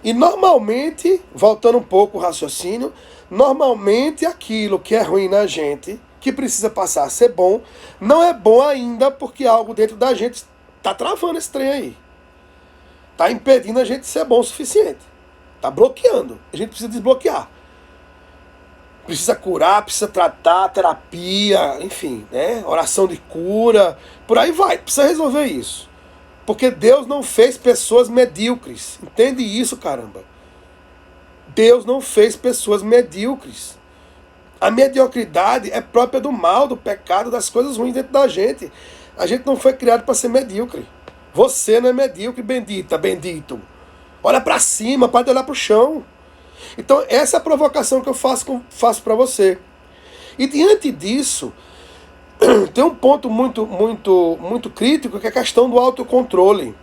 E normalmente, voltando um pouco o raciocínio, normalmente aquilo que é ruim na gente, que precisa passar a ser bom, não é bom ainda porque algo dentro da gente está travando esse trem aí. Está impedindo a gente de ser bom o suficiente. Está bloqueando. A gente precisa desbloquear. Precisa curar, precisa tratar, terapia, enfim, né? Oração de cura, por aí vai. Precisa resolver isso. Porque Deus não fez pessoas medíocres. Entende isso, caramba? Deus não fez pessoas medíocres. A mediocridade é própria do mal, do pecado, das coisas ruins dentro da gente. A gente não foi criado para ser medíocre. Você não é medíocre, bendita, bendito. Olha para cima, para de olhar para o chão. Então essa é a provocação que eu faço para você. E diante disso, tem um ponto muito crítico, que é a questão do autocontrole.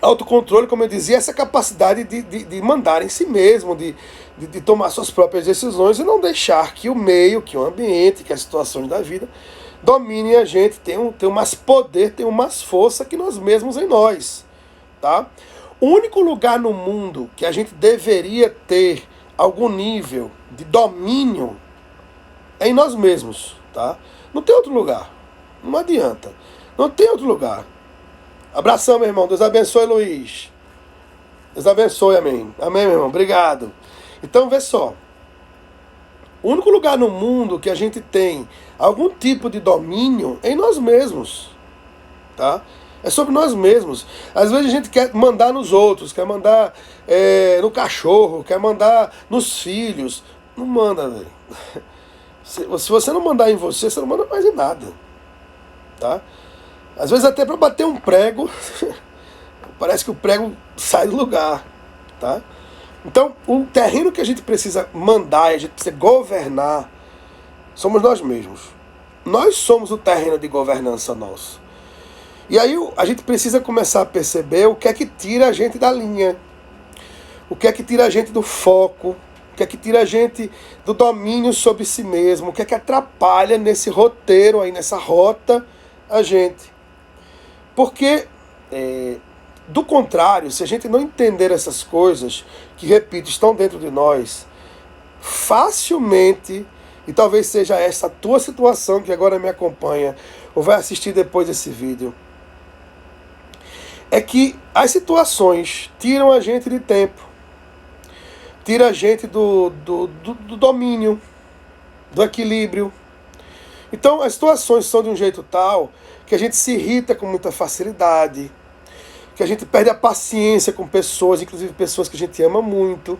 Autocontrole, como eu dizia, é essa capacidade de mandar em si mesmo, de tomar suas próprias decisões e não deixar que o meio, que o ambiente, que as situações da vida dominem a gente, tem mais poder, tem mais força que nós mesmos em nós, tá? O único lugar no mundo que a gente deveria ter algum nível de domínio é em nós mesmos, tá? Não tem outro lugar, não adianta, não tem outro lugar. Abração, meu irmão. Deus abençoe, Luiz. Deus abençoe, amém. Amém, meu irmão. Obrigado. Então, vê só. O único lugar no mundo que a gente tem algum tipo de domínio é em nós mesmos. Tá? É sobre nós mesmos. Às vezes a gente quer mandar nos outros, quer mandar no cachorro, quer mandar nos filhos. Não manda, velho. Se você não mandar em você, você não manda mais em nada. Tá? Às vezes até para bater um prego, parece que o prego sai do lugar, tá? Então, o terreno que a gente precisa mandar, a gente precisa governar, somos nós mesmos. Nós somos o terreno de governança nosso. E aí a gente precisa começar a perceber o que é que tira a gente da linha, o que é que tira a gente do foco, o que é que tira a gente do domínio sobre si mesmo, o que é que atrapalha nesse roteiro aí, nessa rota, a gente. Porque, do contrário, se a gente não entender essas coisas, que, repito, estão dentro de nós, facilmente, e talvez seja essa a tua situação que agora me acompanha, ou vai assistir depois desse vídeo, é que as situações tiram a gente de tempo, tiram a gente do domínio, do equilíbrio. Então, as situações são de um jeito tal que a gente se irrita com muita facilidade, que a gente perde a paciência com pessoas, inclusive pessoas que a gente ama muito.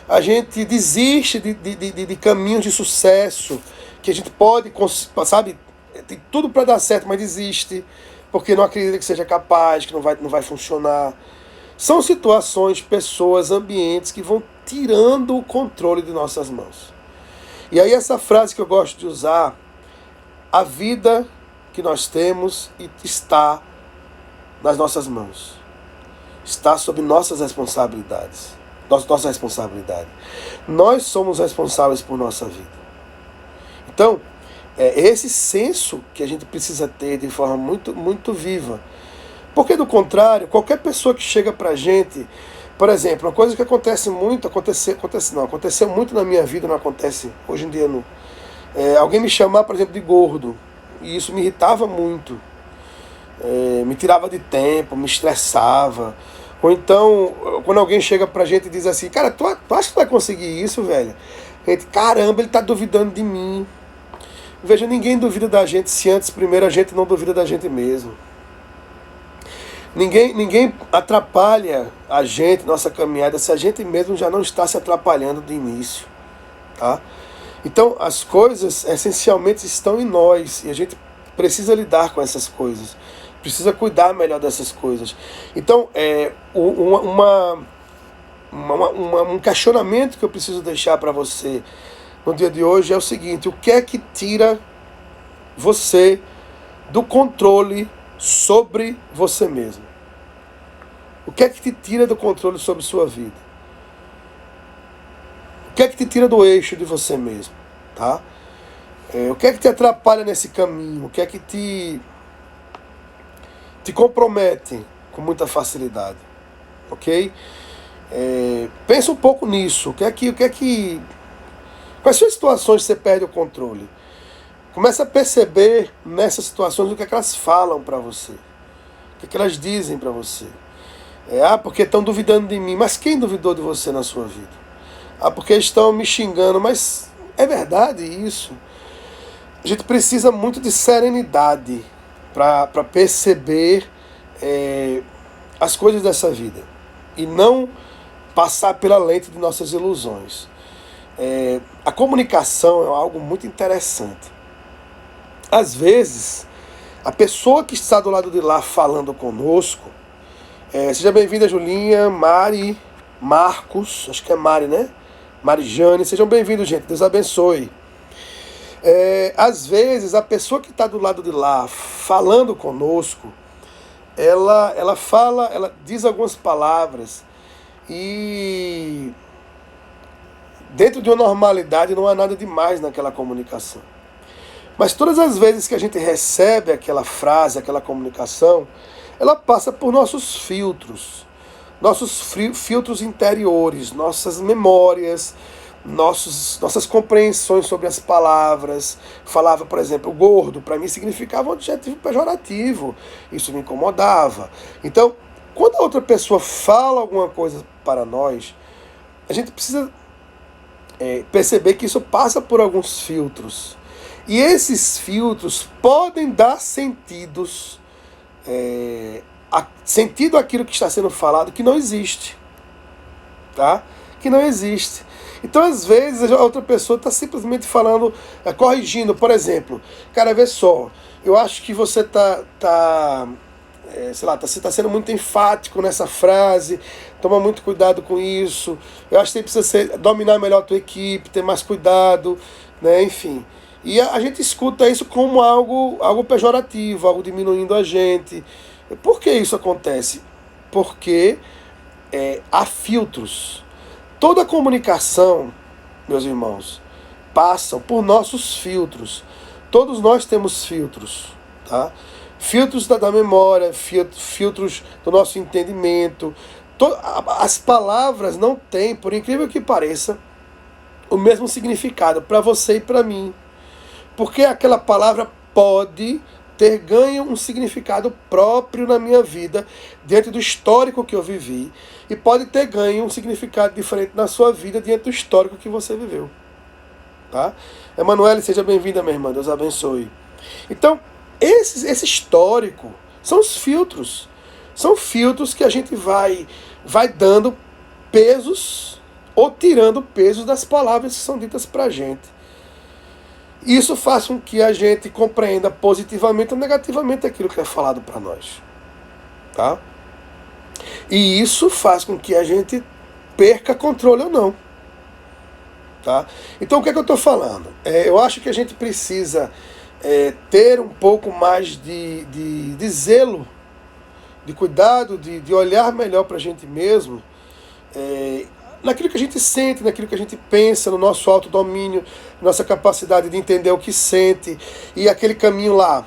A gente desiste de caminhos de sucesso, que a gente pode, sabe, tem tudo para dar certo, mas desiste, porque não acredita que seja capaz, que não vai funcionar. São situações, pessoas, ambientes que vão tirando o controle de nossas mãos. E aí essa frase que eu gosto de usar, a vida que nós temos está nas nossas mãos. Está sob nossas responsabilidades. Nossa responsabilidade. Nós somos responsáveis por nossa vida. Então, é esse senso que a gente precisa ter de forma muito, muito viva. Porque, do contrário, qualquer pessoa que chega pra gente, por exemplo, uma coisa que acontece muito, aconteceu muito na minha vida, não acontece hoje em dia, não. Alguém me chamar, por exemplo, de gordo, e isso me irritava muito, me tirava de tempo, me estressava. Ou então, quando alguém chega pra gente e diz assim, cara, tu acha que tu vai conseguir isso, velho? A gente, caramba, ele tá duvidando de mim. Veja, ninguém duvida da gente se antes primeiro a gente não duvida da gente mesmo. Ninguém atrapalha a gente, nossa caminhada, se a gente mesmo já não está se atrapalhando de início, tá? Então, as coisas essencialmente estão em nós e a gente precisa lidar com essas coisas, precisa cuidar melhor dessas coisas. Então, um questionamento que eu preciso deixar para você no dia de hoje é o seguinte: o que é que tira você do controle sobre você mesmo? O que é que te tira do controle sobre sua vida? O que é que te tira do eixo de você mesmo? Tá? O que é que te atrapalha nesse caminho? O que é que te compromete com muita facilidade? Ok? Pensa um pouco nisso. Quais são as situações que você perde o controle? Começa a perceber nessas situações o que é que elas falam para você. O que é que elas dizem para você. Porque estão duvidando de mim. Mas quem duvidou de você na sua vida? Porque estão me xingando. Mas é verdade isso? A gente precisa muito de serenidade para perceber as coisas dessa vida. E não passar pela lente de nossas ilusões. A comunicação é algo muito interessante. Às vezes, a pessoa que está do lado de lá falando conosco, seja bem-vinda, Julinha, Mari, Marcos, acho que é Mari, né? Marijane, sejam bem-vindos, gente, Deus abençoe. Às vezes, a pessoa que está do lado de lá falando conosco, ela diz algumas palavras e dentro de uma normalidade não há nada demais naquela comunicação. Mas todas as vezes que a gente recebe aquela frase, aquela comunicação, ela passa por nossos filtros interiores, nossas memórias, nossas compreensões sobre as palavras. Falava, por exemplo, gordo, para mim significava um adjetivo pejorativo, isso me incomodava. Então, quando a outra pessoa fala alguma coisa para nós, a gente precisa perceber que isso passa por alguns filtros. E esses filtros podem dar sentido àquilo que está sendo falado que não existe. Tá? Que não existe. Então, às vezes, a outra pessoa está simplesmente falando, corrigindo. Por exemplo, cara, vê só, eu acho que você você está sendo muito enfático nessa frase, toma muito cuidado com isso. Eu acho que você precisa dominar melhor a tua equipe, ter mais cuidado, né? Enfim. E a gente escuta isso como algo pejorativo, algo diminuindo a gente. Por que isso acontece? Porque há filtros. Toda comunicação, meus irmãos, passa por nossos filtros. Todos nós temos filtros, tá? Filtros da memória, filtros do nosso entendimento. As palavras não têm, por incrível que pareça, o mesmo significado para você e para mim. Porque aquela palavra pode ter ganho um significado próprio na minha vida, dentro do histórico que eu vivi, e pode ter ganho um significado diferente na sua vida, dentro do histórico que você viveu. Tá? Emanuele, seja bem-vinda, minha irmã, Deus abençoe. Então, esse histórico são os filtros. São filtros que a gente vai dando pesos ou tirando pesos das palavras que são ditas pra gente. Isso faz com que a gente compreenda positivamente ou negativamente aquilo que é falado para nós. Tá? E isso faz com que a gente perca controle ou não. Tá? Então o que é que eu estou falando? Eu acho que a gente precisa ter um pouco mais de zelo, de cuidado, de olhar melhor para a gente mesmo, naquilo que a gente sente, naquilo que a gente pensa, no nosso autodomínio, nossa capacidade de entender o que sente, e aquele caminho lá,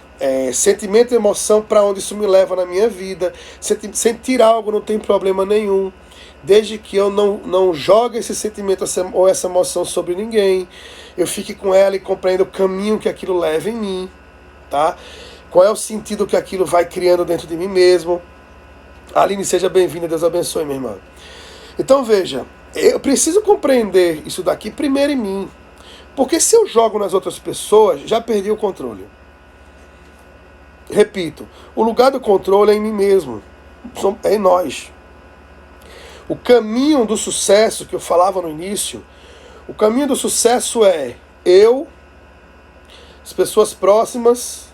sentimento e emoção, para onde isso me leva na minha vida. Sentir algo não tem problema nenhum, desde que eu não jogue esse sentimento ou essa emoção sobre ninguém, eu fique com ela e compreenda o caminho que aquilo leva em mim, tá? Qual é o sentido que aquilo vai criando dentro de mim mesmo. Aline, seja bem-vinda, Deus abençoe, minha irmã. Então veja, eu preciso compreender isso daqui primeiro em mim. Porque se eu jogo nas outras pessoas, já perdi o controle. Repito, o lugar do controle é em mim mesmo. É em nós. O caminho do sucesso que eu falava no início, o caminho do sucesso é eu, as pessoas próximas,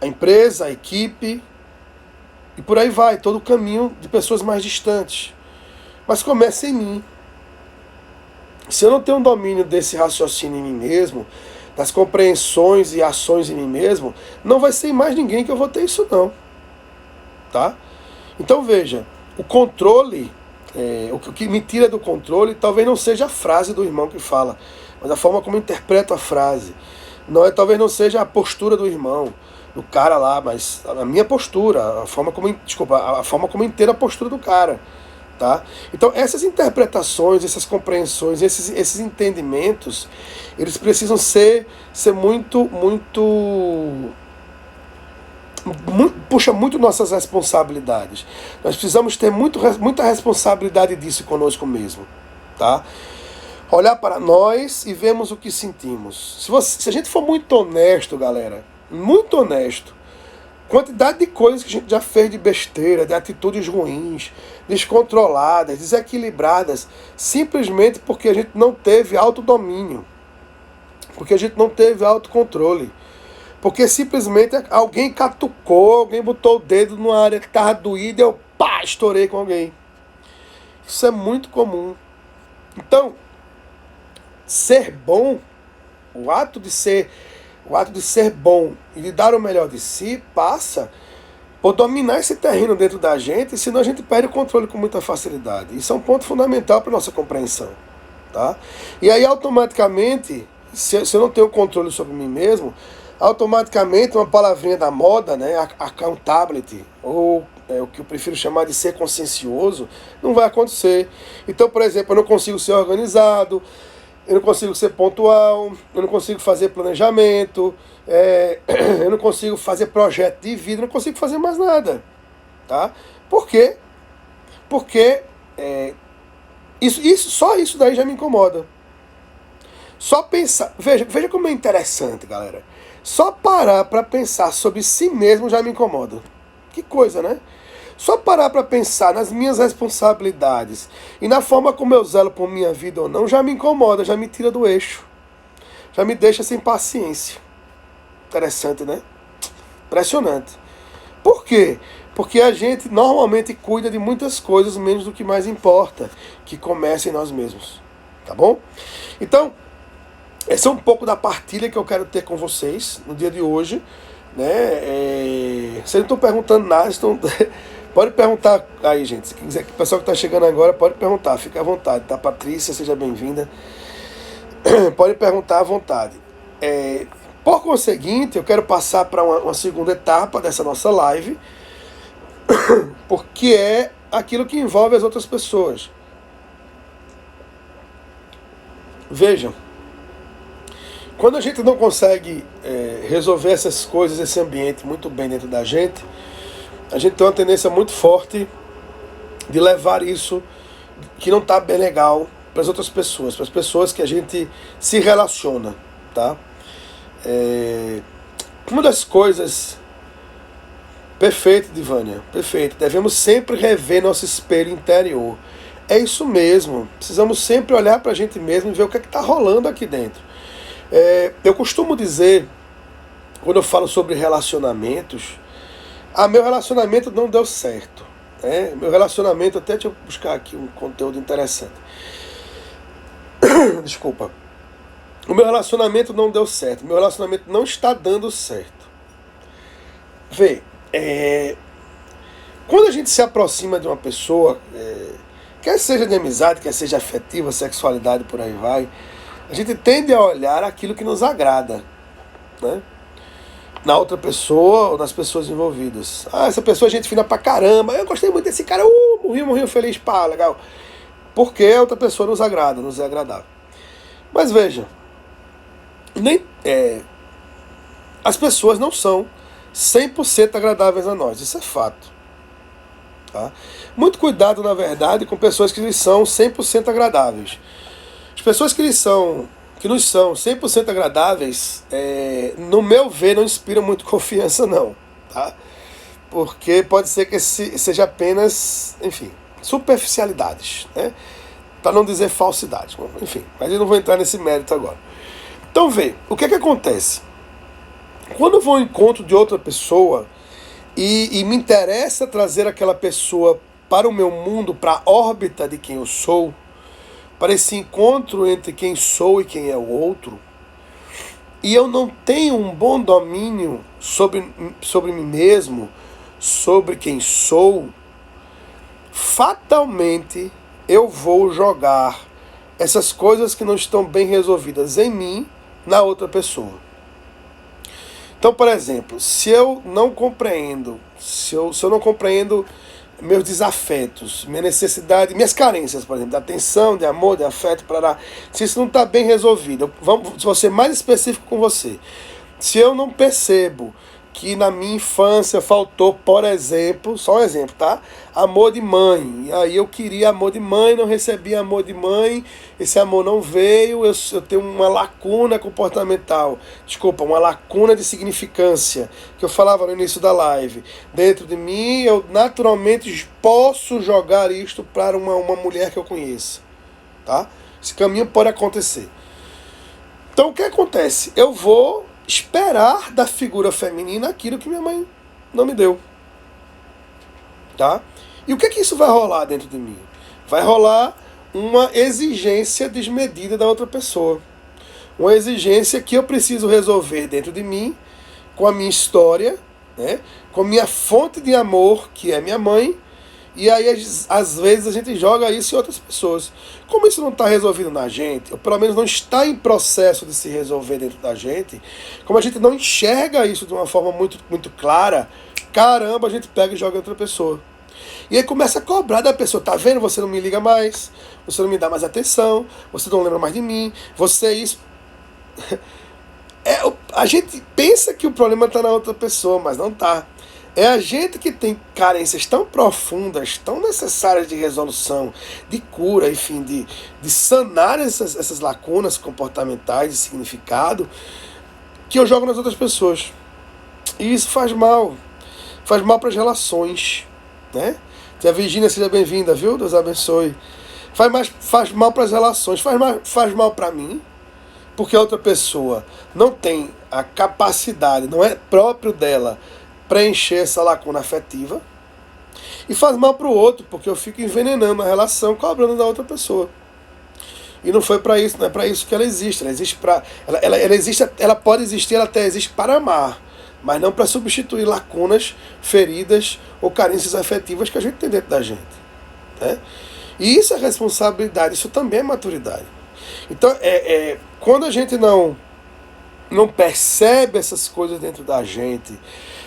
a empresa, a equipe, e por aí vai, todo o caminho de pessoas mais distantes. Mas começa em mim. Se eu não tenho um domínio desse raciocínio em mim mesmo, das compreensões e ações em mim mesmo, não vai ser em mais ninguém que eu vou ter isso não. Tá? Então veja, o controle, o que me tira do controle, talvez não seja a frase do irmão que fala, mas a forma como eu interpreto a frase. Talvez não seja a postura do irmão, do cara lá, mas a minha postura, a forma como eu entendo a postura do cara. Tá? Então essas interpretações, essas compreensões, esses entendimentos, eles precisam ser muito, puxa muito nossas responsabilidades. Nós precisamos ter muita responsabilidade disso conosco mesmo. Tá? Olhar para nós e vermos o que sentimos. Se a gente for muito honesto, galera, muito honesto, quantidade de coisas que a gente já fez de besteira, de atitudes ruins, descontroladas, desequilibradas, simplesmente porque a gente não teve autodomínio, porque a gente não teve autocontrole, porque simplesmente alguém catucou, alguém botou o dedo numa área que estava doída e eu estourei com alguém. Isso é muito comum. Então, ser bom, o ato de ser bom e de dar o melhor de si passa ou dominar esse terreno dentro da gente, senão a gente perde o controle com muita facilidade. Isso é um ponto fundamental para a nossa compreensão. Tá? E aí automaticamente, se eu não tenho controle sobre mim mesmo, automaticamente uma palavrinha da moda, né, accountability, ou o que eu prefiro chamar de ser consciencioso, não vai acontecer. Então, por exemplo, eu não consigo ser organizado, eu não consigo ser pontual, eu não consigo fazer planejamento, eu não consigo fazer projeto de vida, eu não consigo fazer mais nada. Tá? Por quê? Porque só isso daí já me incomoda. Só pensar, veja como é interessante, galera. Só parar para pensar sobre si mesmo já me incomoda. Que coisa, né? Só parar para pensar nas minhas responsabilidades e na forma como eu zelo por minha vida ou não já me incomoda, já me tira do eixo. Já me deixa sem paciência. Interessante, né? Impressionante. Por quê? Porque a gente normalmente cuida de muitas coisas menos do que mais importa, que começa em nós mesmos. Tá bom? Então, esse é um pouco da partilha que eu quero ter com vocês no dia de hoje. Né? Vocês não estão perguntando nada, pode perguntar aí, gente. Se quiser, o pessoal que está chegando agora pode perguntar, fica à vontade. Tá, Patrícia, seja bem-vinda. Pode perguntar à vontade. Por conseguinte, eu quero passar para uma segunda etapa dessa nossa live, porque é aquilo que envolve as outras pessoas. Vejam, quando a gente não consegue resolver essas coisas, esse ambiente muito bem dentro da gente, a gente tem uma tendência muito forte de levar isso que não está bem legal para as outras pessoas, para as pessoas que a gente se relaciona, tá? Uma das coisas... Perfeito, Divânia, perfeito. Devemos sempre rever nosso espelho interior. É isso mesmo. Precisamos sempre olhar para a gente mesmo e ver o que está rolando aqui dentro. Eu costumo dizer, quando eu falo sobre relacionamentos, meu relacionamento não deu certo. Meu relacionamento, até deixa eu buscar aqui um conteúdo interessante. Desculpa. O meu relacionamento não deu certo. Meu relacionamento não está dando certo. Vê. Quando a gente se aproxima de uma pessoa, quer seja de amizade, quer seja afetiva, sexualidade, por aí vai, a gente tende a olhar aquilo que nos agrada, né? Na outra pessoa ou nas pessoas envolvidas. Essa pessoa é gente fina pra caramba, eu gostei muito desse cara, morri feliz, pá, legal. Porque a outra pessoa nos agrada, nos é agradável. Mas veja, as pessoas não são 100% agradáveis a nós, isso é fato. Tá? Muito cuidado, na verdade, com pessoas que lhes são 100% agradáveis. As pessoas que nos são 100% agradáveis, no meu ver, não inspiram muito confiança, não. Tá? Porque pode ser que seja apenas, enfim, superficialidades, né? Para não dizer falsidade. Enfim, mas eu não vou entrar nesse mérito agora. Então, vê, o que acontece? Quando eu vou ao encontro de outra pessoa e me interessa trazer aquela pessoa para o meu mundo, para a órbita de quem eu sou, para esse encontro entre quem sou e quem é o outro, e eu não tenho um bom domínio sobre mim mesmo, sobre quem sou, fatalmente eu vou jogar essas coisas que não estão bem resolvidas em mim na outra pessoa. Então, por exemplo, se eu não compreendo, se eu não compreendo meus desafetos, minha necessidade, minhas carências, por exemplo, de atenção, de amor, de afeto, se isso não está bem resolvido, vou ser mais específico com você. Se eu não percebo que na minha infância faltou, por exemplo, só um exemplo, tá? Amor de mãe. E aí eu queria amor de mãe, não recebi amor de mãe, esse amor não veio, eu tenho uma lacuna comportamental, uma lacuna de significância, que eu falava no início da live. Dentro de mim, eu naturalmente posso jogar isto para uma mulher que eu conheça, tá? Esse caminho pode acontecer. Então o que acontece? Eu vou esperar da figura feminina aquilo que minha mãe não me deu. Tá? E o que isso vai rolar dentro de mim? Vai rolar uma exigência desmedida da outra pessoa. Uma exigência que eu preciso resolver dentro de mim, com a minha história, né? Com minha fonte de amor, que é minha mãe, e aí às vezes a gente joga isso em outras pessoas. Como isso não está resolvido na gente, ou pelo menos não está em processo de se resolver dentro da gente, como a gente não enxerga isso de uma forma muito, muito clara, caramba, a gente pega e joga em outra pessoa. E aí começa a cobrar da pessoa, tá vendo? Você não me liga mais, você não me dá mais atenção, você não lembra mais de mim, você é isso. A gente pensa que o problema está na outra pessoa, mas não está. É a gente que tem carências tão profundas, tão necessárias de resolução, de cura, enfim, de sanar essas lacunas comportamentais de significado, que eu jogo nas outras pessoas. E isso faz mal para as relações, né? Tia Virgínia, seja bem-vinda, viu? Deus abençoe. Faz mal para as relações, faz mal para mim, porque a outra pessoa não tem a capacidade, não é próprio dela, preencher essa lacuna afetiva. E faz mal para o outro, porque eu fico envenenando a relação, cobrando da outra pessoa. E não foi para isso, não é para isso que ela existe. Ela existe para, ela existe, ela pode existir, ela até existe para amar, mas não para substituir lacunas, feridas ou carências afetivas que a gente tem dentro da gente, né? E isso é responsabilidade, isso também é maturidade. Então, quando a gente não percebe essas coisas dentro da gente,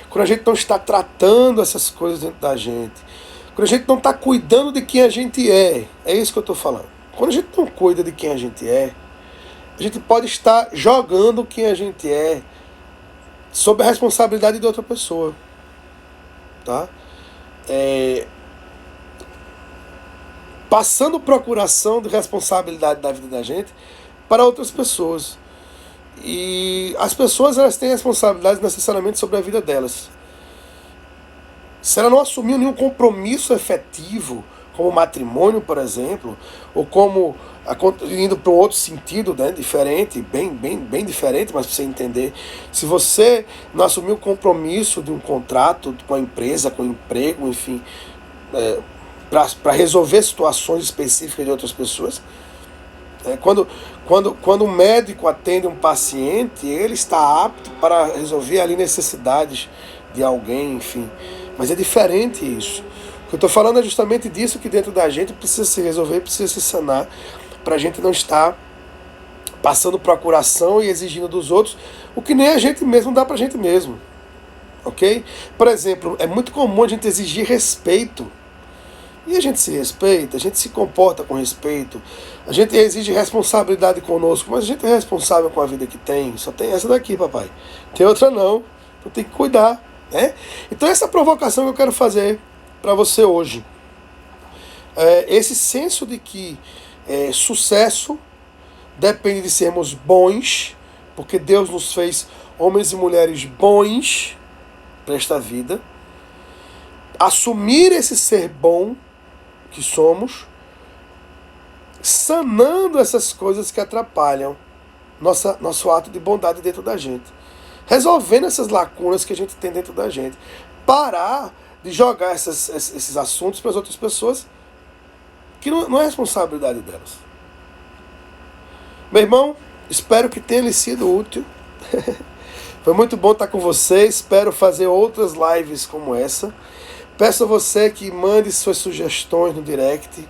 quando a gente não está tratando essas coisas dentro da gente, quando a gente não está cuidando de quem a gente é isso que eu estou falando. Quando a gente não cuida de quem a gente pode estar jogando quem a gente é sob a responsabilidade de outra pessoa, tá? Passando procuração de responsabilidade da vida da gente para outras pessoas. E as pessoas, elas têm responsabilidades necessariamente sobre a vida delas. Se ela não assumiu nenhum compromisso efetivo, como matrimônio, por exemplo, ou como indo para um outro sentido, né, diferente, bem diferente, mas para você entender, se você não assumiu o compromisso de um contrato com a empresa, com o emprego, enfim, para resolver situações específicas de outras pessoas, quando um médico atende um paciente, ele está apto para resolver ali necessidades de alguém, enfim. Mas é diferente isso. O que eu estou falando é justamente disso, que dentro da gente precisa se resolver, precisa se sanar, para a gente não estar passando procuração e exigindo dos outros o que nem a gente mesmo dá para a gente mesmo. Ok? Por exemplo, é muito comum a gente exigir respeito. E a gente se respeita, a gente se comporta com respeito, a gente exige responsabilidade conosco, mas a gente é responsável com a vida que tem. Só tem essa daqui, papai. Tem outra não. Então tem que cuidar, né? Então essa provocação que eu quero fazer para você hoje. Esse senso de que sucesso depende de sermos bons, porque Deus nos fez homens e mulheres bons para esta vida. Assumir esse ser bom que somos, sanando essas coisas que atrapalham nosso ato de bondade dentro da gente, resolvendo essas lacunas que a gente tem dentro da gente, parar de jogar esses assuntos para as outras pessoas, que não é responsabilidade delas. Meu irmão, espero que tenha lhe sido útil. Foi muito bom estar com você, espero fazer outras lives como essa. Peço a você que mande suas sugestões no direct,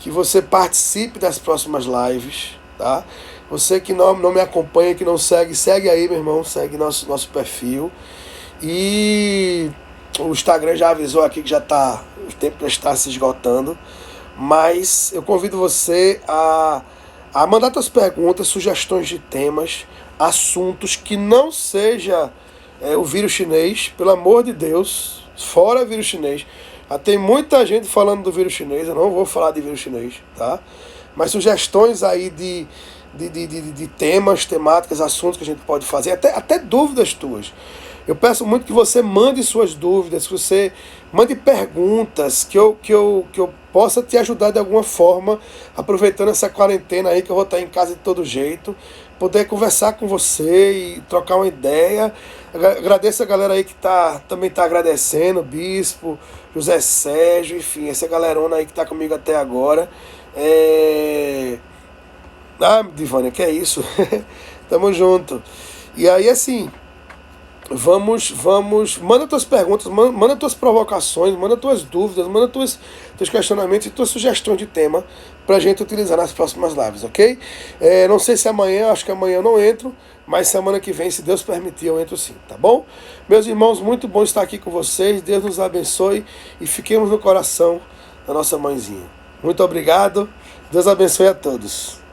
que você participe das próximas lives, tá? Você que não me acompanha, que não segue aí, meu irmão, segue nosso perfil. E o Instagram já avisou aqui que o tempo já está se esgotando, mas eu convido você a mandar suas perguntas, sugestões de temas, assuntos que não seja o vírus chinês, pelo amor de Deus. Fora vírus chinês. Tem muita gente falando do vírus chinês. Eu não vou falar de vírus chinês, tá? Mas sugestões aí de temas, temáticas, assuntos que a gente pode fazer, até dúvidas tuas. Eu peço muito que você mande suas dúvidas, que você mande perguntas, que eu possa te ajudar de alguma forma, aproveitando essa quarentena aí, que eu vou estar em casa de todo jeito, poder conversar com você e trocar uma ideia. Agradeço a galera aí que também está agradecendo, o Bispo, José Sérgio, enfim, essa galerona aí que está comigo até agora. Divânia, que é isso? Tamo junto. E aí, assim, manda tuas perguntas, manda tuas provocações, manda tuas dúvidas, manda teus questionamentos e tuas sugestões de tema pra gente utilizar nas próximas lives, ok? Não sei se amanhã, acho que amanhã eu não entro, mas semana que vem, se Deus permitir, eu entro sim, tá bom? Meus irmãos, muito bom estar aqui com vocês, Deus nos abençoe e fiquemos no coração da nossa mãezinha. Muito obrigado, Deus abençoe a todos.